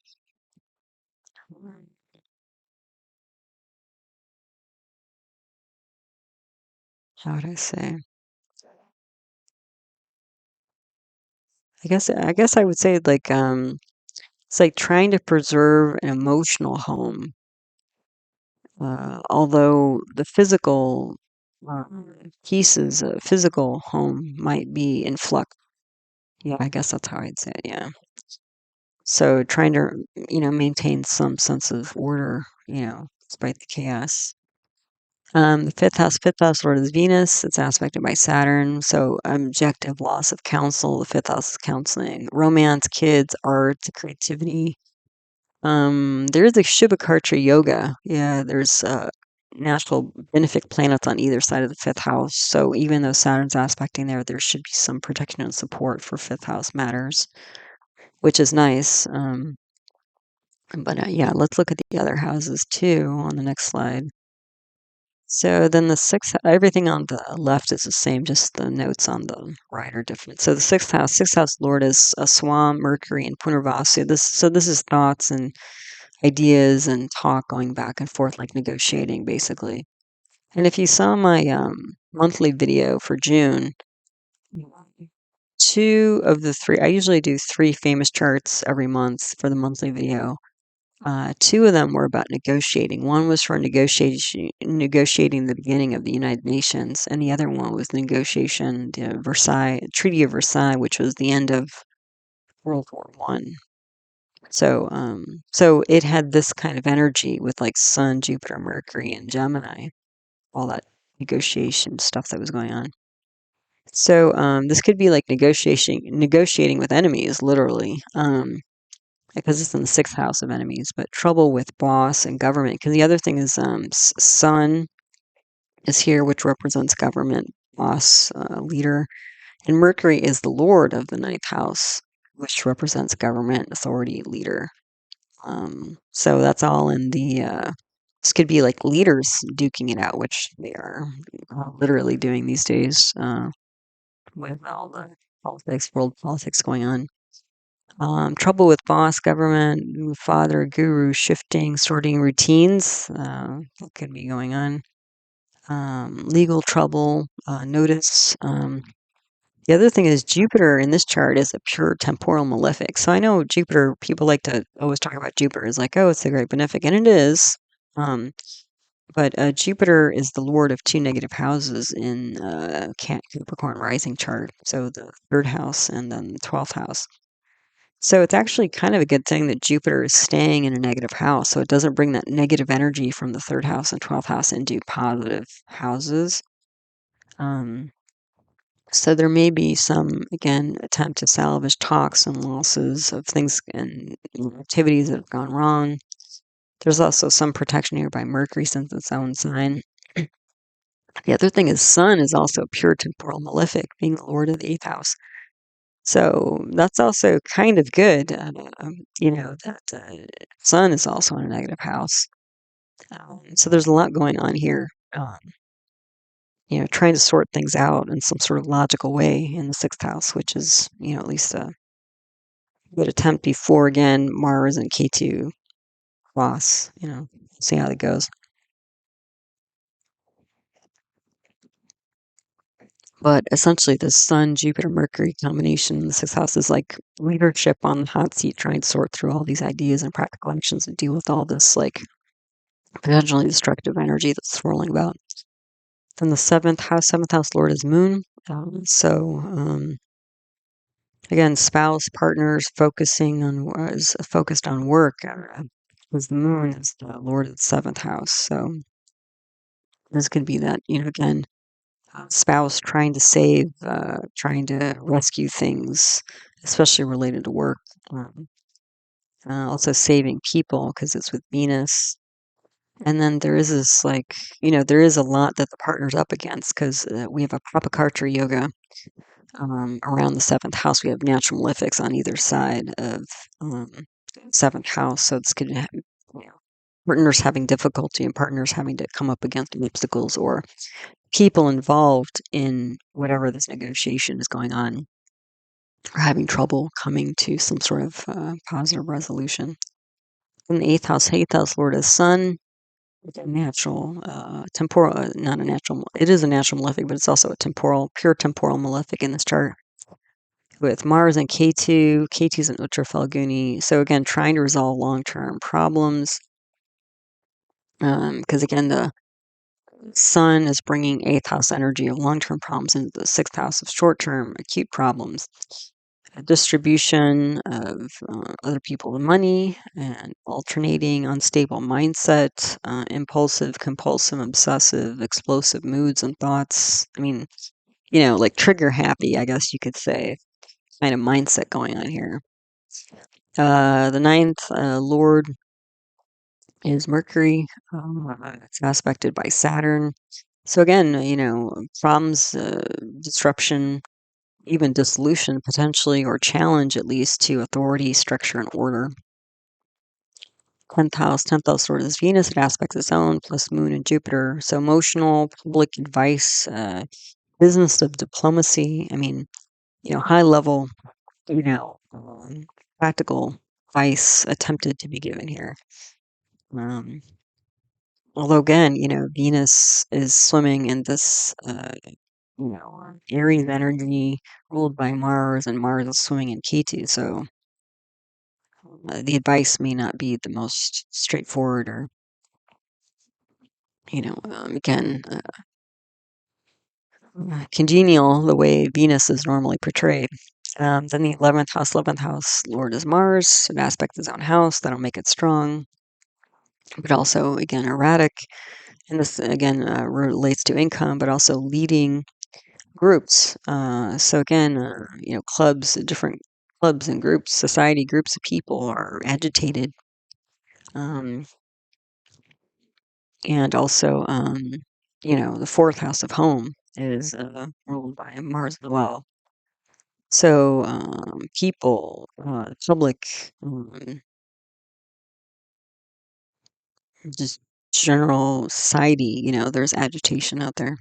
[SPEAKER 1] how would I say? I guess I would say like it's like trying to preserve an emotional home. Although the physical pieces, physical home might be in flux. Yeah, I guess that's how I'd say it. Yeah. So trying to, maintain some sense of order, despite the chaos. The fifth house lord is Venus. It's aspected by Saturn. So objective loss of counsel. The fifth house is counseling, romance, kids, art, creativity. There is a Shubhakartra yoga. Yeah, there's natural benefic planets on either side of the fifth house. So even though Saturn's aspecting there should be some protection and support for fifth house matters, which is nice. But yeah, let's look at the other houses too on the next slide. So then the sixth, everything on the left is the same, just the notes on the right are different. So the sixth house lord is Swam, Mercury, and Punarvasu. This is thoughts and ideas and talk going back and forth, like negotiating, basically. And if you saw my monthly video for June, two of the three, I usually do three famous charts every month for the monthly video. Two of them were about negotiating. One was for negotiating the beginning of the United Nations, and the other one was negotiation, the Treaty of Versailles, which was the end of World War One. So it had this kind of energy with like Sun, Jupiter, Mercury, and Gemini, all that negotiation stuff that was going on. So this could be like negotiating with enemies, literally, because it's in the sixth house of enemies. But trouble with boss and government, because the other thing is Sun is here, which represents government, boss, leader, and Mercury is the lord of the ninth house, which represents government, authority, leader. So that's all in the. This could be like leaders duking it out, which they are literally doing these days with all the politics, world politics going on. Trouble with boss, government, father, guru, shifting, sorting routines. That could be going on. Legal trouble, notice. The other thing is Jupiter in this chart is a pure temporal malefic. So I know Jupiter, people like to always talk about Jupiter as like, oh, it's the great benefic, and it is. Um, but Jupiter is the lord of two negative houses in Capricorn rising chart. So the third house and then the 12th house. So it's actually kind of a good thing that Jupiter is staying in a negative house. So it doesn't bring that negative energy from the third house and 12th house into positive houses. So there may be some, again, attempt to salvage talks and losses of things and activities that have gone wrong. There's also some protection here by Mercury since it's own sign. The other thing is Sun is also pure temporal malefic, being the lord of the eighth house. So that's also kind of good, that Sun is also in a negative house. So there's a lot going on here. Trying to sort things out in some sort of logical way in the sixth house, which is, at least a good attempt before, again, Mars and K2 cross, see how that goes. But essentially, the Sun, Jupiter, Mercury combination in the sixth house is like leadership on the hot seat, trying to sort through all these ideas and practical actions and deal with all this, like, potentially destructive energy that's swirling about. Then the seventh house lord is Moon. Again, spouse, partners, is focused on work, because the Moon is the lord of the seventh house. So this could be that, again, spouse trying to save, trying to rescue things, especially related to work. Also saving people because it's with Venus. And then there is this, like, there is a lot that the partner's up against because we have a Kartari yoga around the seventh house. We have natural malefics on either side of seventh house. So it's going to have partners having difficulty and partners having to come up against obstacles, or people involved in whatever this negotiation is going on are having trouble coming to some sort of positive resolution. In the eighth house lord is Sun. It's a natural, temporal, not a natural, it is a natural malefic, but it's also a pure temporal malefic in this chart. With Mars and K2, K2's an Uttara Falguni. So again, trying to resolve long-term problems. Because again, the Sun is bringing eighth house energy of long-term problems into the sixth house of short-term acute problems. A distribution of other people the money, and alternating unstable mindset, impulsive, compulsive, obsessive, explosive moods and thoughts. I mean, like trigger happy, I guess you could say, kind of mindset going on here. The ninth lord is Mercury. It's aspected by Saturn. So again, problems, disruption, even dissolution potentially, or challenge at least to authority, structure, and order. 10th house lord is Venus. It aspects its own, plus Moon and Jupiter. So emotional, public advice, business of diplomacy. I mean, high level, practical advice attempted to be given here. Although again, Venus is swimming in this, Aries energy ruled by Mars, and Mars is swimming in Ketu. So the advice may not be the most straightforward or, again, congenial the way Venus is normally portrayed. Then the 11th house Lord is Mars, an aspect his own house. That'll make it strong, but also, again, erratic. And this, again, relates to income, but also leading groups. So again, clubs, different clubs and groups, society groups of people are agitated. And also, the 4th house of home is ruled by Mars as well. So people, public, just general society, there's agitation out there.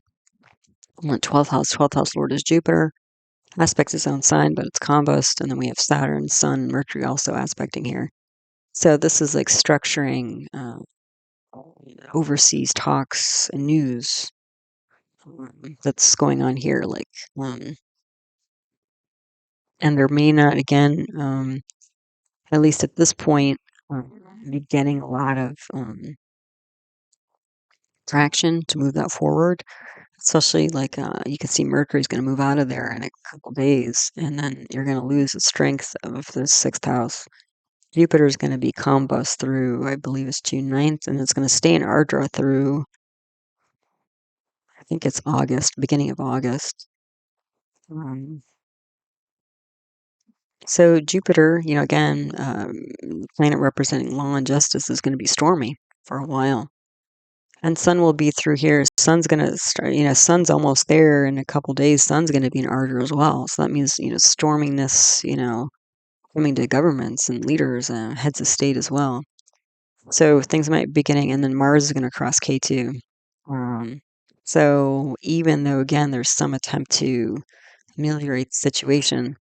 [SPEAKER 1] 12th house Lord is Jupiter, aspects his own sign, but it's combust. And then we have Saturn, Sun, Mercury also aspecting here. So this is like structuring overseas talks and news that's going on here. And there may not, again, at least at this point, be getting a lot of traction to move that forward. Especially you can see Mercury's going to move out of there in a couple days, and then you're going to lose the strength of the 6th house. Jupiter's going to be combust through, I believe it's June 9th, and it's going to stay in Ardra through, I think it's August, beginning of August. So Jupiter, again, planet representing law and justice, is going to be stormy for a while. And Sun will be through here. Sun's going to start, Sun's almost there in a couple days. Sun's going to be in Ardra as well. So that means, stormingness, coming to governments and leaders, heads of state as well. So things might be getting, and then Mars is going to cross K2. So even though, again, there's some attempt to ameliorate the situation,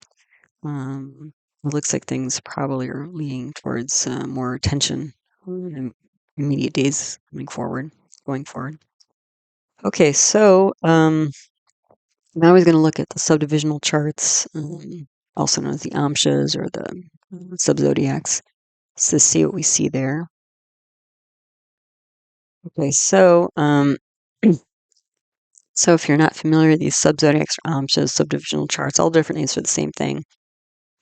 [SPEAKER 1] it looks like things probably are leaning towards more tension in immediate days going forward. Okay, so now we're going to look at the subdivisional charts, also known as the amshas or the subzodiacs, to see what we see there. Okay, so so if you're not familiar, these subzodiacs or amshas, subdivisional charts, all different names for the same thing.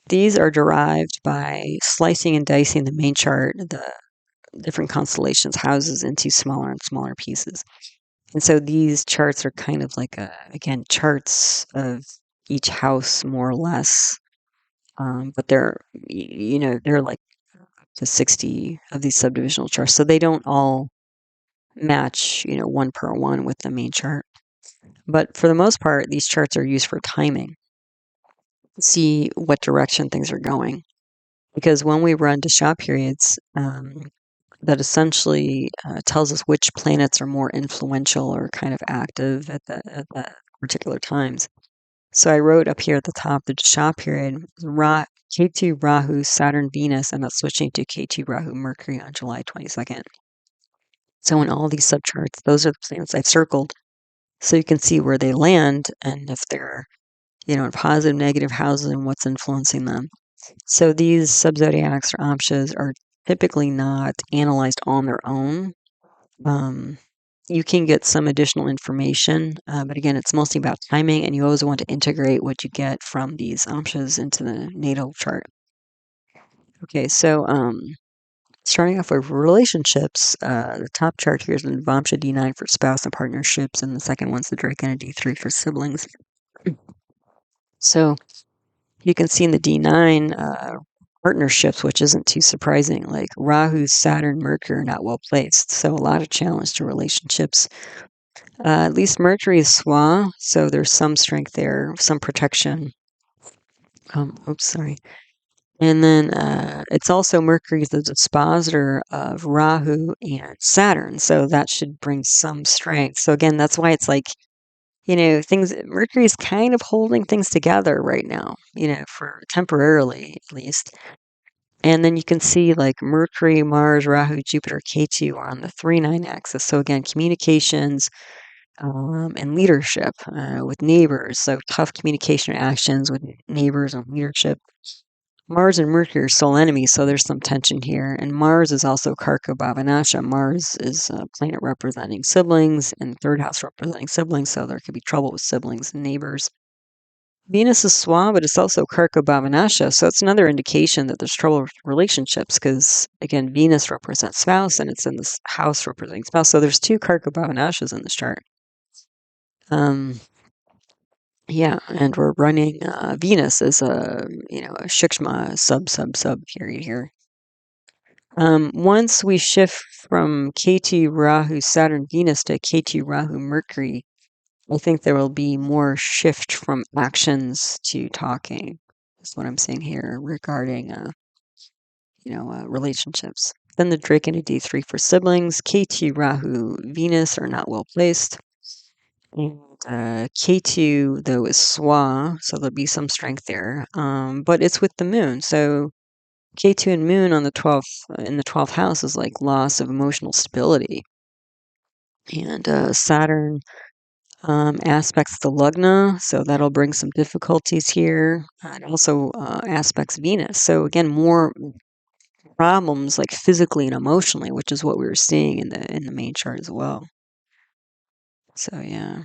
[SPEAKER 1] These are derived by slicing and dicing the main chart, the different constellations, houses, into smaller and smaller pieces. And so these charts are kind of like, again, charts of each house, more or less. But they're like to 60 of these subdivisional charts. So they don't all match, one per one with the main chart. But for the most part, these charts are used for timing. See what direction things are going. Because when we run dasha periods, that essentially tells us which planets are more influential or kind of active at the particular times. So I wrote up here at the top the dasha period, K2 Rahu, Saturn, Venus, and that's switching to K2 Rahu, Mercury on July 22nd. So in all these subcharts, those are the planets I've circled, so you can see where they land and if they're, in positive, negative houses and what's influencing them. So these subzodiacs or amshas are typically not analyzed on their own. You can get some additional information, but again, it's mostly about timing, and you always want to integrate what you get from these amshas into the natal chart. Okay, so starting off with relationships, the top chart here is the Vamsha D9 for spouse and partnerships, and the second one's the Drakana D3 for siblings. So you can see in the D9 partnerships, which isn't too surprising, like Rahu, Saturn, Mercury are not well placed. So a lot of challenge to relationships. At least Mercury is swa, so there's some strength there, some protection. Sorry. And then it's also Mercury is the dispositor of Rahu and Saturn, so that should bring some strength. So again, that's why it's like, Mercury is kind of holding things together right now, for temporarily at least. And then you can see like Mercury, Mars, Rahu, Jupiter, Ketu on the 3-9 axis. So again, communications and leadership with neighbors. So tough communication actions with neighbors and leadership. Mars and Mercury are soul enemies, so there's some tension here. And Mars is also karko bhavanasha. Mars is a planet representing siblings, and third house representing siblings, so there could be trouble with siblings and neighbors. Venus is Swa, but it's also karko bhavanasha, so it's another indication that there's trouble with relationships, because, again, Venus represents spouse, and it's in this house representing spouse, so there's two karko bhavanashas in this chart. Yeah, and we're running Venus as a shikshma sub period here. Once we shift from Ketu, Rahu, Saturn, Venus to Ketu, Rahu, Mercury, I think there will be more shift from actions to talking. That's what I'm saying here regarding relationships. Then the Drake and a D3 for siblings. Ketu, Rahu, Venus are not well placed. And K2, though, is Swa, so there'll be some strength there. But it's with the moon. So K2 and moon on the 12th, in the 12th house is like loss of emotional stability. And Saturn aspects the Lugna, so that'll bring some difficulties here. It also aspects Venus. So again, more problems like physically and emotionally, which is what we were seeing in the main chart as well. So yeah.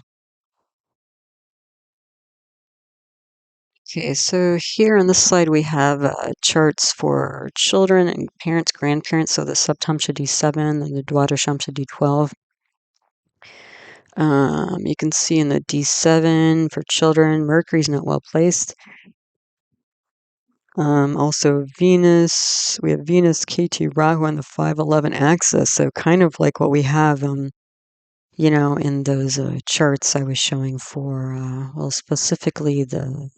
[SPEAKER 1] Okay, so here on this slide we have charts for children and parents, grandparents. So the Saptamsha D7 and the Dwadashamsha D12. You can see in the D7 for children, Mercury's not well placed. Also Venus, we have Venus, K2, Rahu on the 511 axis. So kind of like what we have, in those charts I was showing for, specifically the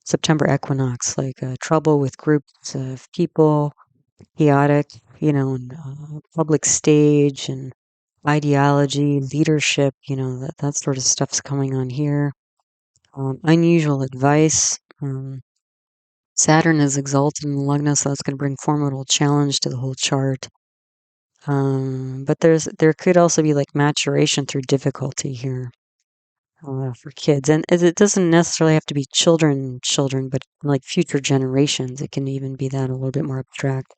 [SPEAKER 1] September equinox, like trouble with groups of people, chaotic, and public stage and ideology, leadership, that sort of stuff's coming on here. Unusual advice. Saturn is exalted in the Lugna, so that's going to bring formidable challenge to the whole chart. But there could also be like maturation through difficulty here. For kids, and it doesn't necessarily have to be children, but like future generations. It can even be that a little bit more abstract.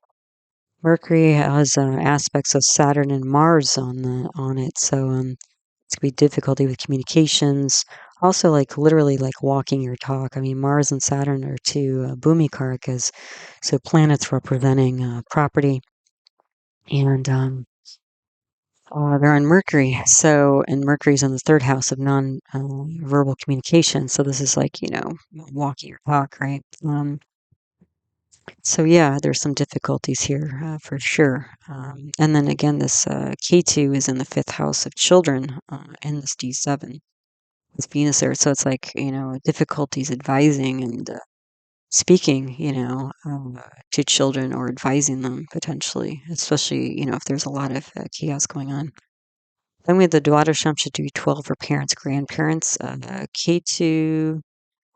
[SPEAKER 1] Mercury has aspects of Saturn and Mars on it, so it's gonna be difficulty with communications. Also, like literally, like walking your talk. I mean, Mars and Saturn are two bhumi karakas, so planets representing property, and they're on Mercury. So, and Mercury's in the third house of non-verbal communication. So this is like, walking your talk, right? So yeah, there's some difficulties here for sure. And then again, this K2 is in the fifth house of children in this D7 with Venus there. So it's like, difficulties advising and speaking, to children or advising them potentially, especially, if there's a lot of chaos going on. Then we have the Dwadashamsha D12 for parents, grandparents. K2,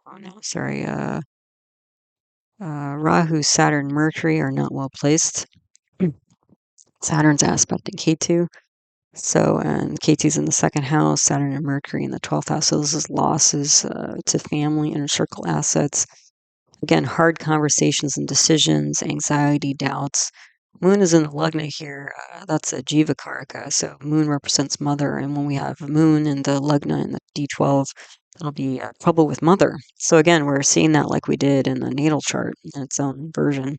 [SPEAKER 1] oh no, sorry, Rahu, Saturn, Mercury are not well placed. Saturn's aspect in K2. So, and K2's in the second house, Saturn and Mercury in the 12th house. So this is losses to family, inner circle assets. Again, hard conversations and decisions, anxiety, doubts. Moon is in the Lugna here. That's a Jiva Karaka. So Moon represents mother. And when we have Moon in the Lugna in the D12, it'll be trouble with mother. So again, we're seeing that like we did in the natal chart in its own version.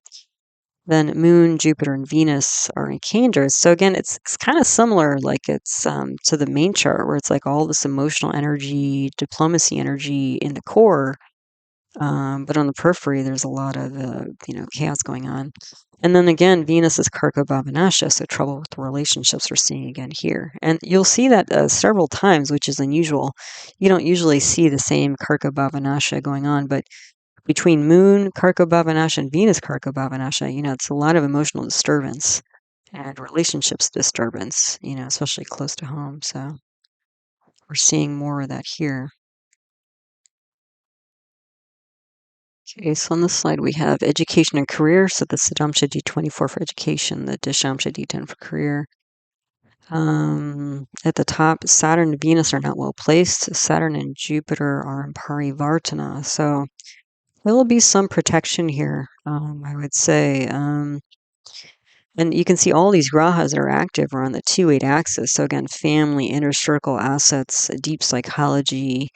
[SPEAKER 1] Then Moon, Jupiter, and Venus are in Cancer. So again, it's kind of similar, like it's to the main chart where it's like all this emotional energy, diplomacy energy in the core. But on the periphery, there's a lot of chaos going on. And then again, Venus is Karka Bhavanasha, so trouble with the relationships we're seeing again here. And you'll see that several times, which is unusual. You don't usually see the same Karka Bhavanasha going on, but between Moon Karka Bhavanasha and Venus Karka Bhavanasha, it's a lot of emotional disturbance and relationships disturbance, especially close to home. So we're seeing more of that here. Okay, so on this slide we have education and career. So the Saddamsha D24 for education, the Dishamsha D10 for career. At the top, Saturn and Venus are not well placed. Saturn and Jupiter are in parivartana. So There will be some protection here, I would say. And you can see all these grahas that are active are on the 2-8 axis. So again, family, inner circle, assets, deep psychology.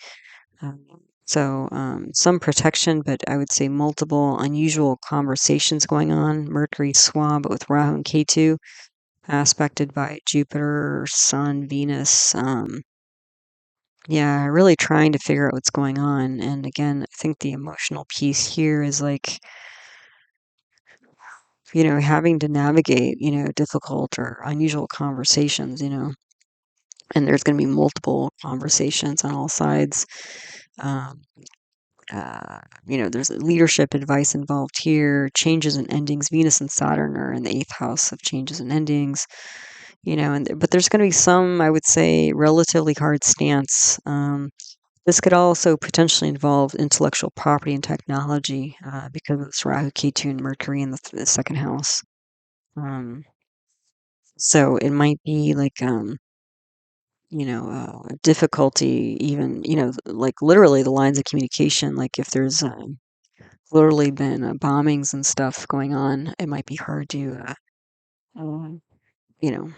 [SPEAKER 1] Um, some protection, but I would say multiple unusual conversations going on. Mercury swa, but with Rahu and Ketu, aspected by Jupiter, Sun, Venus. Yeah, really trying to figure out what's going on. And again, I think the emotional piece here is like, having to navigate, difficult or unusual conversations, and there's going to be multiple conversations on all sides. Um, there's leadership advice involved here, changes and endings. Venus and Saturn are in the 8th house of changes and endings, but there's going to be some, I would say, relatively hard stance. This could also potentially involve intellectual property and technology because of this Rahu, Ketu, and Mercury in the 2nd house. So it might be like, difficulty even, like literally the lines of communication, like if there's literally been bombings and stuff going on, it might be hard to, um,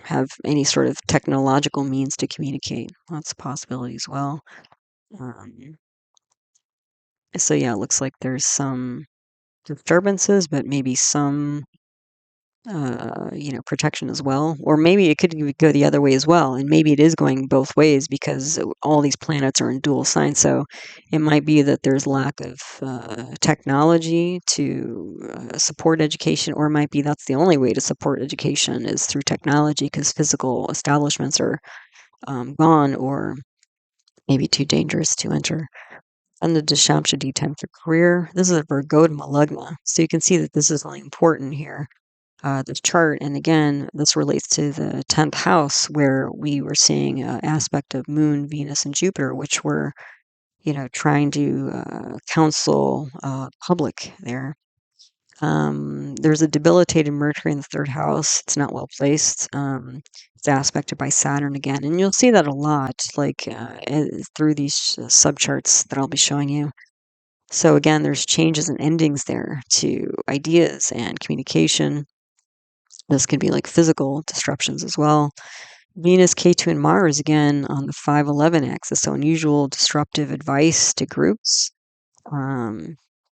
[SPEAKER 1] have any sort of technological means to communicate. That's a possibility as well. Um, so yeah, it looks like there's some disturbances, but maybe some protection as well. Or maybe it could go the other way as well. And maybe it is going both ways because all these planets are in dual signs. So it might be that there's lack of technology to support education, or it might be that's the only way to support education is through technology because physical establishments are gone or maybe too dangerous to enter. And the Dashamsha D10 for career. This is a Virgodama Lagna. So you can see that this is really important here, this chart. And again, this relates to the 10th house where we were seeing an aspect of Moon, Venus, and Jupiter, which were, trying to counsel public there. There's a debilitated Mercury in the 3rd house. It's not well placed. It's aspected by Saturn again. And you'll see that a lot, like through these subcharts that I'll be showing you. So again, there's changes and endings there to ideas and communication. This could be like physical disruptions as well. Venus, Ketu, and Mars again on the 5-11 axis. So unusual disruptive advice to groups.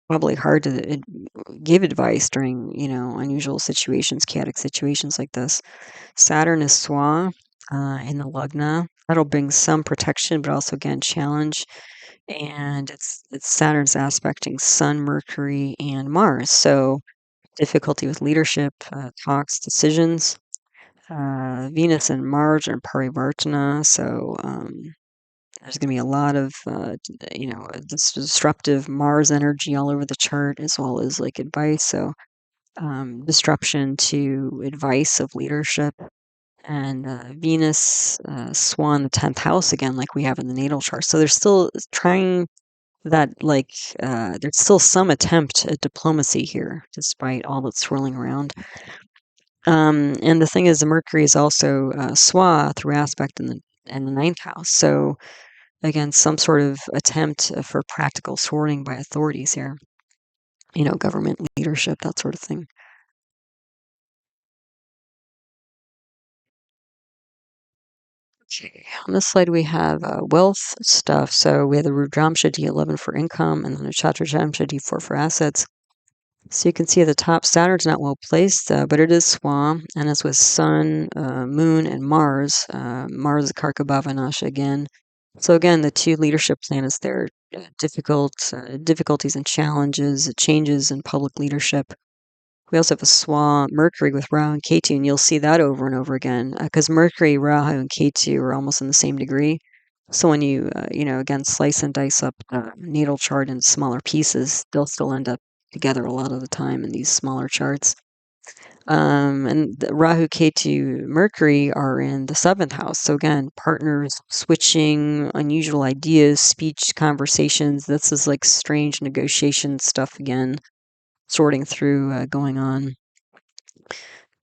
[SPEAKER 1] Probably hard to give advice during, unusual situations, chaotic situations like this. Saturn is Swa in the Lagna. That'll bring some protection, but also again challenge. And it's Saturn's aspecting Sun, Mercury, and Mars. So difficulty with leadership, talks, decisions. Venus and Mars are in parivartana, so there's going to be a lot of, this disruptive Mars energy all over the chart, as well as like advice. So disruption to advice of leadership. And Venus, Swan, the 10th house again, like we have in the natal chart. So they're still trying that, like, there's still some attempt at diplomacy here, despite all that's swirling around. And the thing is, the Mercury is also Swa through aspect in the 9th house. So again, some sort of attempt for practical sorting by authorities here, government leadership, that sort of thing. Okay, on this slide we have wealth stuff. So we have the Rudramsha D11 for income and then the Chaturjamsha D4 for assets. So you can see at the top, Saturn's not well placed, but it is Swa, and it's with Sun, Moon, and Mars. Mars is Karka again. So again, the 2 leadership planets there, difficulties and challenges, changes in public leadership. We also have a Swa Mercury with Rahu and Ketu, and you'll see that over and over again because Mercury, Rahu, and Ketu are almost in the same degree. So when you, again, slice and dice up the natal chart into smaller pieces, they'll still end up together a lot of the time in these smaller charts. And the Rahu, Ketu, Mercury are in the 7th house. So again, partners, switching, unusual ideas, speech, conversations. This is like strange negotiation stuff again, sorting through going on.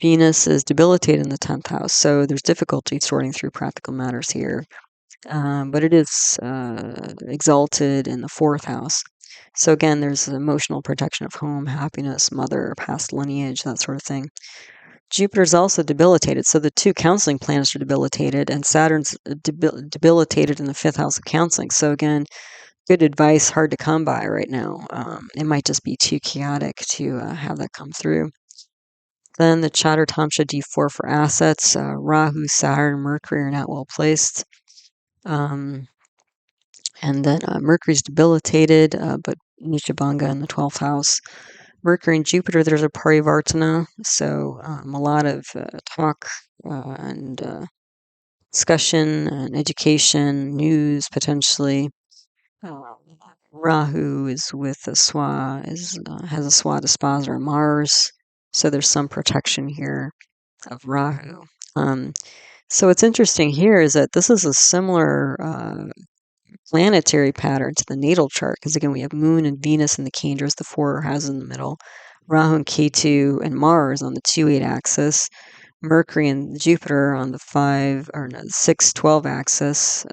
[SPEAKER 1] Venus is debilitated in the 10th house, so there's difficulty sorting through practical matters here. But it is exalted in the 4th house. So again, there's emotional protection of home, happiness, mother, past lineage, that sort of thing. Jupiter's also debilitated. So the two counseling planets are debilitated, and Saturn's debilitated in the fifth house of counseling. So again, good advice, hard to come by right now. It might just be too chaotic to have that come through. Then the Chadar Tamsha D4 for assets. Rahu, Saturn, Mercury are not well placed. And then Mercury's debilitated, but niccha bhanga in the 12th house. Mercury and Jupiter, there's a parivartana, so a lot of talk and discussion and education, news potentially. Rahu is with a swa, has a swa disposer of Mars, so there's some protection here of Rahu. So what's interesting here is that this is a similar planetary pattern to the natal chart, because again, we have Moon and Venus in the Kendras, the four houses in the middle, Rahu and Ketu and Mars on the 2-8 axis, Mercury and Jupiter on the 6-12 axis,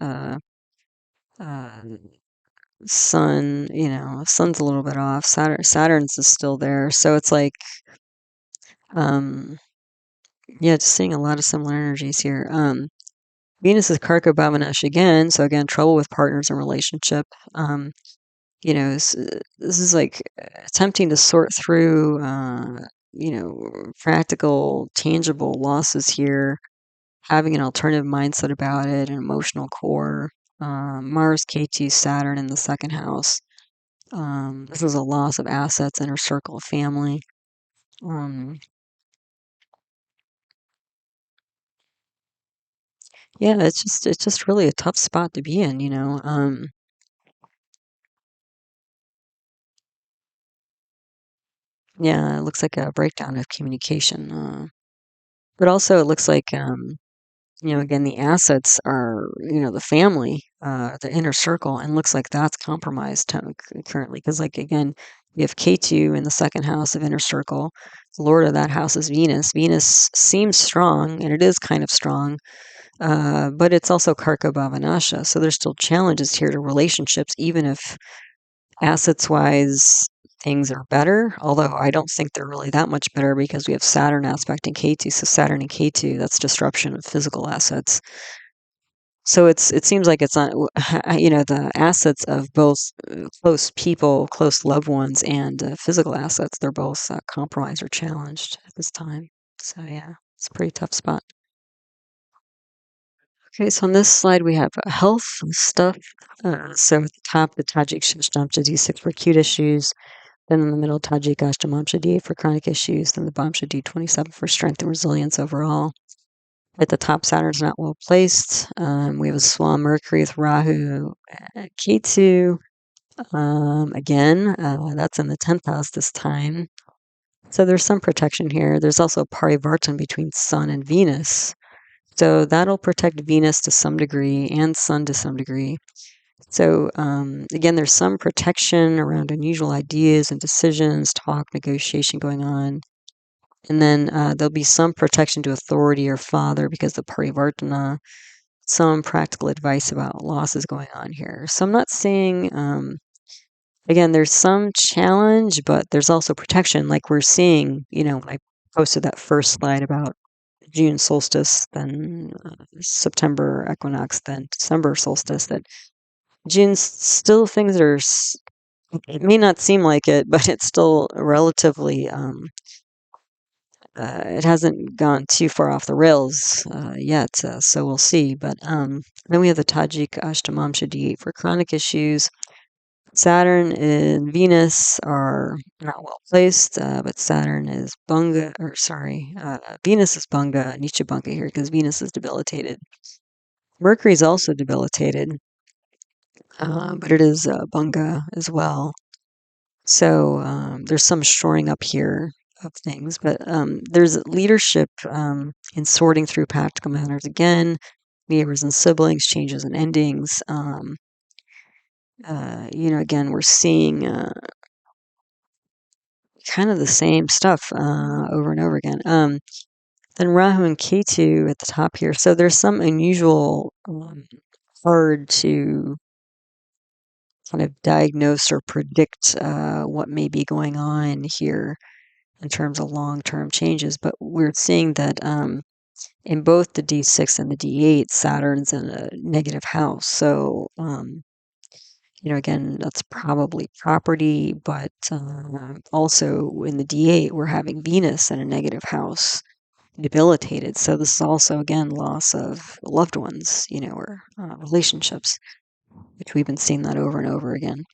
[SPEAKER 1] Sun, Sun's a little bit off, Saturn's is still there, so it's like, yeah, just seeing a lot of similar energies here. Venus is karako bhavanash again, so again, trouble with partners and relationship. This is like attempting to sort through, practical, tangible losses here, having an alternative mindset about it, an emotional core. Mars, Ketu, Saturn in the second house. This is a loss of assets, inner circle of family. Yeah, it's just really a tough spot to be in. Yeah, it looks like a breakdown of communication. But also it looks like, again, the assets are, the family, the inner circle, and looks like that's compromised currently. Because, like, again, we have K2 in the second house of inner circle. The lord of that house is Venus. Venus seems strong, and it is kind of strong, but it's also Karka Bhavanasha. So there's still challenges here to relationships, even if assets wise things are better, although I don't think they're really that much better because we have Saturn aspecting K2. So Saturn and K2, that's disruption of physical assets. So it seems like it's not, the assets of both close people, close loved ones, and physical assets, they're both compromised or challenged at this time. So yeah, it's a pretty tough spot. Okay, so on this slide we have health stuff. So at the top, the Tajik Shishtamcha D6 for acute issues. Then in the middle, Tajik Ashtamamsha D8 for chronic issues. Then the Bhamsha D27 for strength and resilience overall. At the top, Saturn's not well placed. We have a Swan Mercury with Rahu at Ketu. Again, that's in the 10th house this time. So there's some protection here. There's also parivartana between Sun and Venus. So that'll protect Venus to some degree and Sun to some degree. So again, there's some protection around unusual ideas and decisions, talk, negotiation going on. And then there'll be some protection to authority or father because the parivartana, some practical advice about losses going on here. So I'm not saying, again, there's some challenge, but there's also protection. Like we're seeing, when I posted that first slide about June solstice, then September equinox, then December solstice, that June still things are, it may not seem like it, but it's still relatively, it hasn't gone too far off the rails yet, so we'll see. But then we have the Tajik Ashtamamsha D8 for chronic issues. Saturn and Venus are not well placed, but Saturn is bhanga, or sorry, Venus is bhanga, niccha bhanga here, because Venus is debilitated. Mercury is also debilitated, but it is bhanga as well. So there's some shoring up here of things, but there's leadership in sorting through practical matters. Again, neighbors and siblings, changes and endings. Again, we're seeing kind of the same stuff over and over again. Then Rahu and Ketu at the top here. So there's some unusual, hard to kind of diagnose or predict what may be going on here in terms of long-term changes. But we're seeing that in both the D6 and the D8, Saturn's in a negative house. So, again, that's probably property, but also in the D8, we're having Venus in a negative house, debilitated. So this is also, again, loss of loved ones, or relationships, which we've been seeing that over and over again.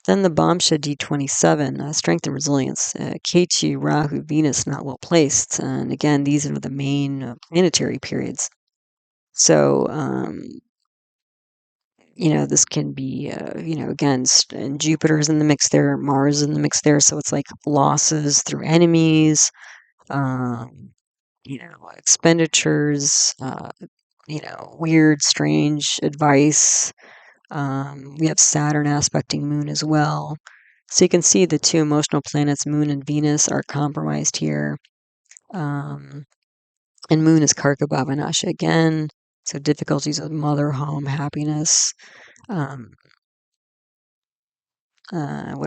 [SPEAKER 1] Then the Bamsha D27, strength and resilience, Ketu, Rahu, Venus not well placed. And again, these are the main planetary periods. So, this can be, again, and Jupiter's in the mix there, Mars in the mix there. So it's like losses through enemies, expenditures, weird, strange advice. We have Saturn aspecting Moon as well. So you can see the two emotional planets, Moon and Venus, are compromised here. And Moon is karaka, bhava, nashaya again. So difficulties with mother, home, happiness. What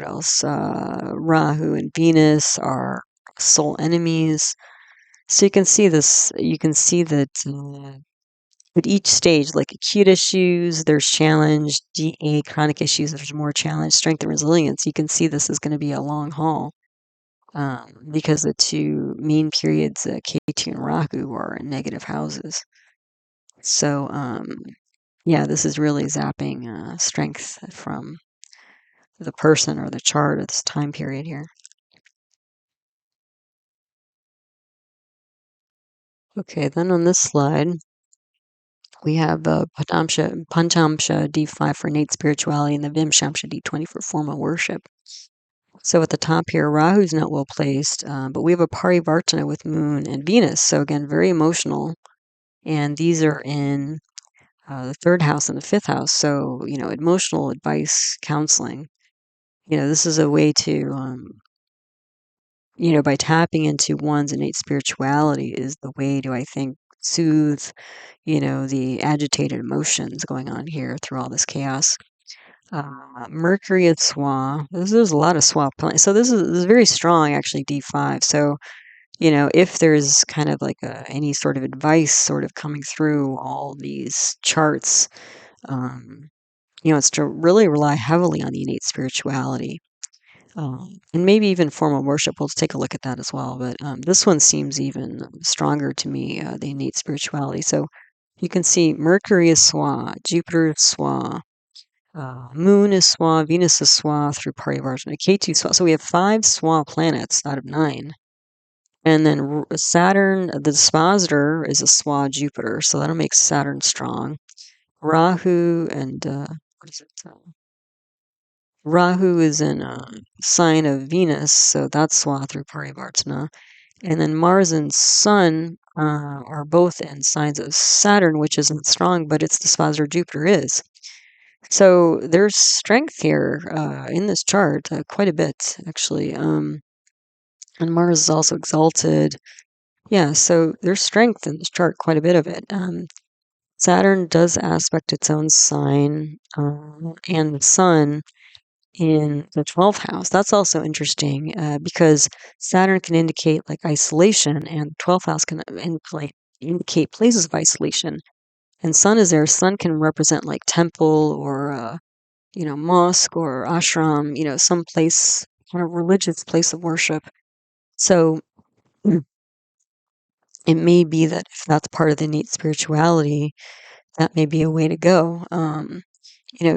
[SPEAKER 1] else? Rahu and Venus are soul enemies. So you can see this. You can see that at each stage, like acute issues, there's challenge. DA chronic issues, there's more challenge. Strength and resilience. You can see this is going to be a long haul because the two main periods, Ketu and Rahu, are in negative houses. So yeah, this is really zapping strength from the person or the chart at this time period here. Okay, then on this slide, we have the Panchamsha D5 for innate spirituality and the Vimshamsha D20 for formal worship. So at the top here, Rahu's not well placed, but we have a parivartana with Moon and Venus. So again, very emotional. And these are in the third house and the fifth house. So, emotional advice, counseling. This is a way to by tapping into one's innate spirituality is the way to, I think, soothe, the agitated emotions going on here through all this chaos. Mercury at Swa. There's a lot of Swa planets. So this is very strong, actually, D5. So, if there's kind of like any sort of advice sort of coming through all these charts, it's to really rely heavily on the innate spirituality. And maybe even formal worship. We'll take a look at that as well. But this one seems even stronger to me, the innate spirituality. So you can see Mercury is Swa, Jupiter is Swa, Moon is Swa, Venus is Swa through parivartana, Ketu Swa. So we have 5 Swa planets out of 9. And then Saturn, the dispositor, is a Swa Jupiter. So that'll make Saturn strong. Rahu and what is it? Rahu is in a sign of Venus, so that's Swa through Parivartana. And then Mars and Sun are both in signs of Saturn, which isn't strong, but its dispositor Jupiter is. So there's strength here in this chart, quite a bit, actually. And Mars is also exalted. Yeah, so there's strength in this chart, quite a bit of it. Saturn does aspect its own sign, and the Sun in the 12th house. That's also interesting because Saturn can indicate like isolation, and the 12th house can indicate places of isolation. And Sun is there. Sun can represent like temple or mosque or ashram, some place, kind of religious place of worship. So it may be that if that's part of the innate spirituality, that may be a way to go.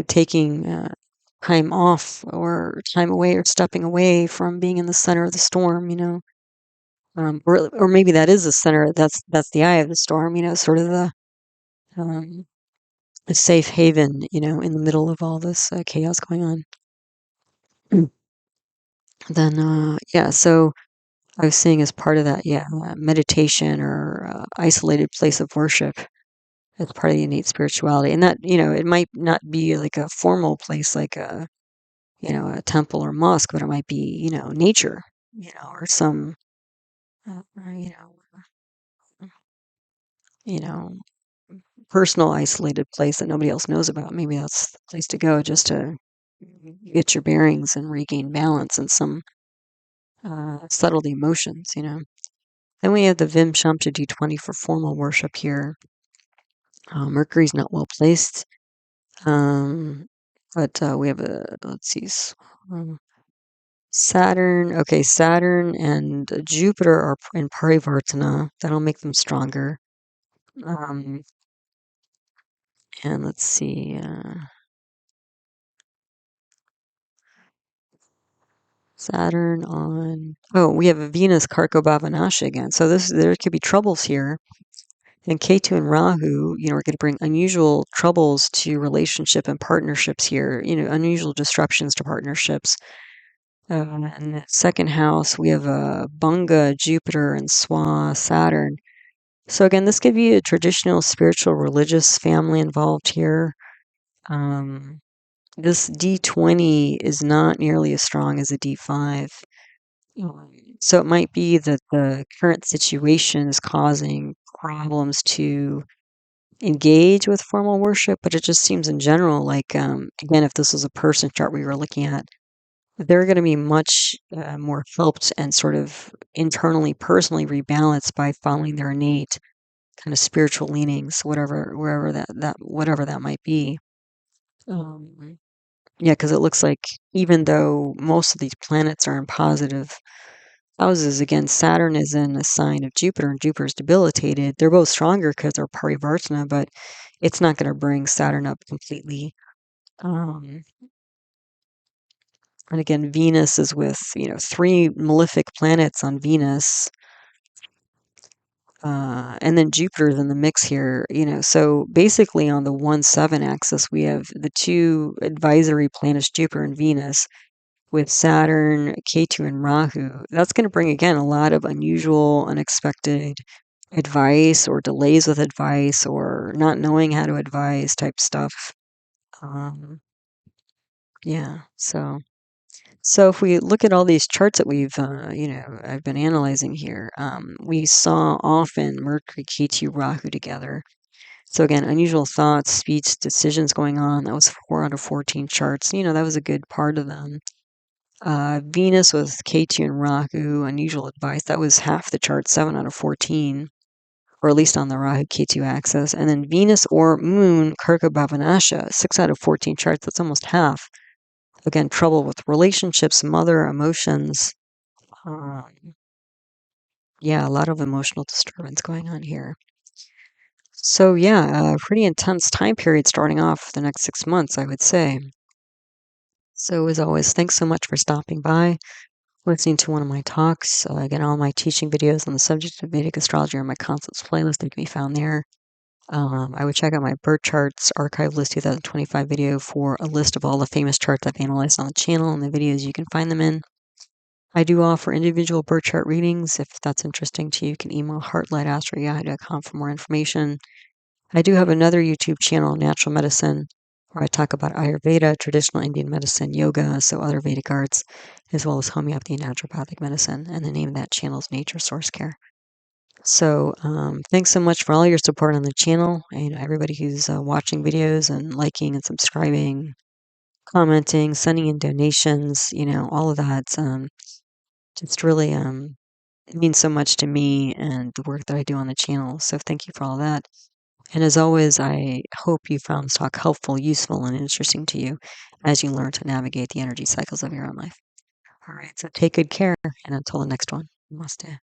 [SPEAKER 1] Taking time off or time away or stepping away from being in the center of the storm, or maybe that is the center. That's the eye of the storm, sort of um, a safe haven, in the middle of all this chaos going on. Then, yeah, so I was saying as part of that, yeah, meditation or isolated place of worship as part of the innate spirituality. And that, it might not be like a formal place like a temple or mosque, but it might be, nature, or some, uh, uh, you know, you know, personal isolated place that nobody else knows about. Maybe that's the place to go just to get your bearings and regain balance and some settled emotions, Then we have the Vim Shamta D20 for formal worship here. Mercury's not well placed. But we have let's see, Saturn. Okay, Saturn and Jupiter are in parivartana. That'll make them stronger. And let's see, Saturn on. Oh, we have a Venus karako bhavanasha again. So there could be troubles here. And Ketu and Rahu, are going to bring unusual troubles to relationship and partnerships here. Unusual disruptions to partnerships. In the second house, we have bhanga, Jupiter, and Swa, Saturn. So again, this could be a traditional spiritual religious family involved here. This D20 is not nearly as strong as a D5. So it might be that the current situation is causing problems to engage with formal worship, but it just seems in general like, again, if this was a person chart we were looking at, they're going to be much more helped and sort of internally, personally rebalanced by following their innate kind of spiritual leanings, wherever that might be. Yeah, because it looks like even though most of these planets are in positive houses, again, Saturn is in a sign of Jupiter, and Jupiter's debilitated. They're both stronger because they're parivartana, but it's not going to bring Saturn up completely. And again, Venus is with, 3 malefic planets on Venus. And then Jupiter's in the mix here, So basically on the 1-7 axis, we have the 2 advisory planets, Jupiter and Venus, with Saturn, Ketu, and Rahu. That's going to bring, again, a lot of unusual, unexpected advice or delays with advice or not knowing how to advise type stuff. Yeah, So if we look at all these charts that we've, I've been analyzing here, we saw often Mercury, Ketu, Rahu together. So again, unusual thoughts, speech, decisions going on. That was 4 out of 14 charts. That was a good part of them. Venus with Ketu and Rahu, unusual advice. That was half the chart, 7 out of 14, or at least on the Rahu Ketu axis. And then Venus or Moon, Karka Bhavanasha, 6 out of 14 charts. That's almost half. Again, trouble with relationships, mother, emotions. Yeah, a lot of emotional disturbance going on here. So yeah, a pretty intense time period starting off the next 6 months, I would say. So as always, thanks so much for stopping by, listening to one of my talks. Again, all my teaching videos on the subject of Vedic astrology are in my concepts playlist. They can be found there. I would check out my birth charts archive list 2025 video for a list of all the famous charts I've analyzed on the channel and the videos you can find them in. I do offer individual birth chart readings. If that's interesting to you, you can email heartlightastrology.com for more information. I do have another YouTube channel, Natural Medicine, where I talk about Ayurveda, traditional Indian medicine, yoga, so other Vedic arts, as well as homeopathy and naturopathic medicine. And the name of that channel is Nature Source Care. So thanks so much for all your support on the channel and everybody who's watching videos and liking and subscribing, commenting, sending in donations, all of that. Just really means so much to me and the work that I do on the channel. So thank you for all that. And as always, I hope you found this talk helpful, useful, and interesting to you as you learn to navigate the energy cycles of your own life. All right, so take good care, and until the next one, namaste.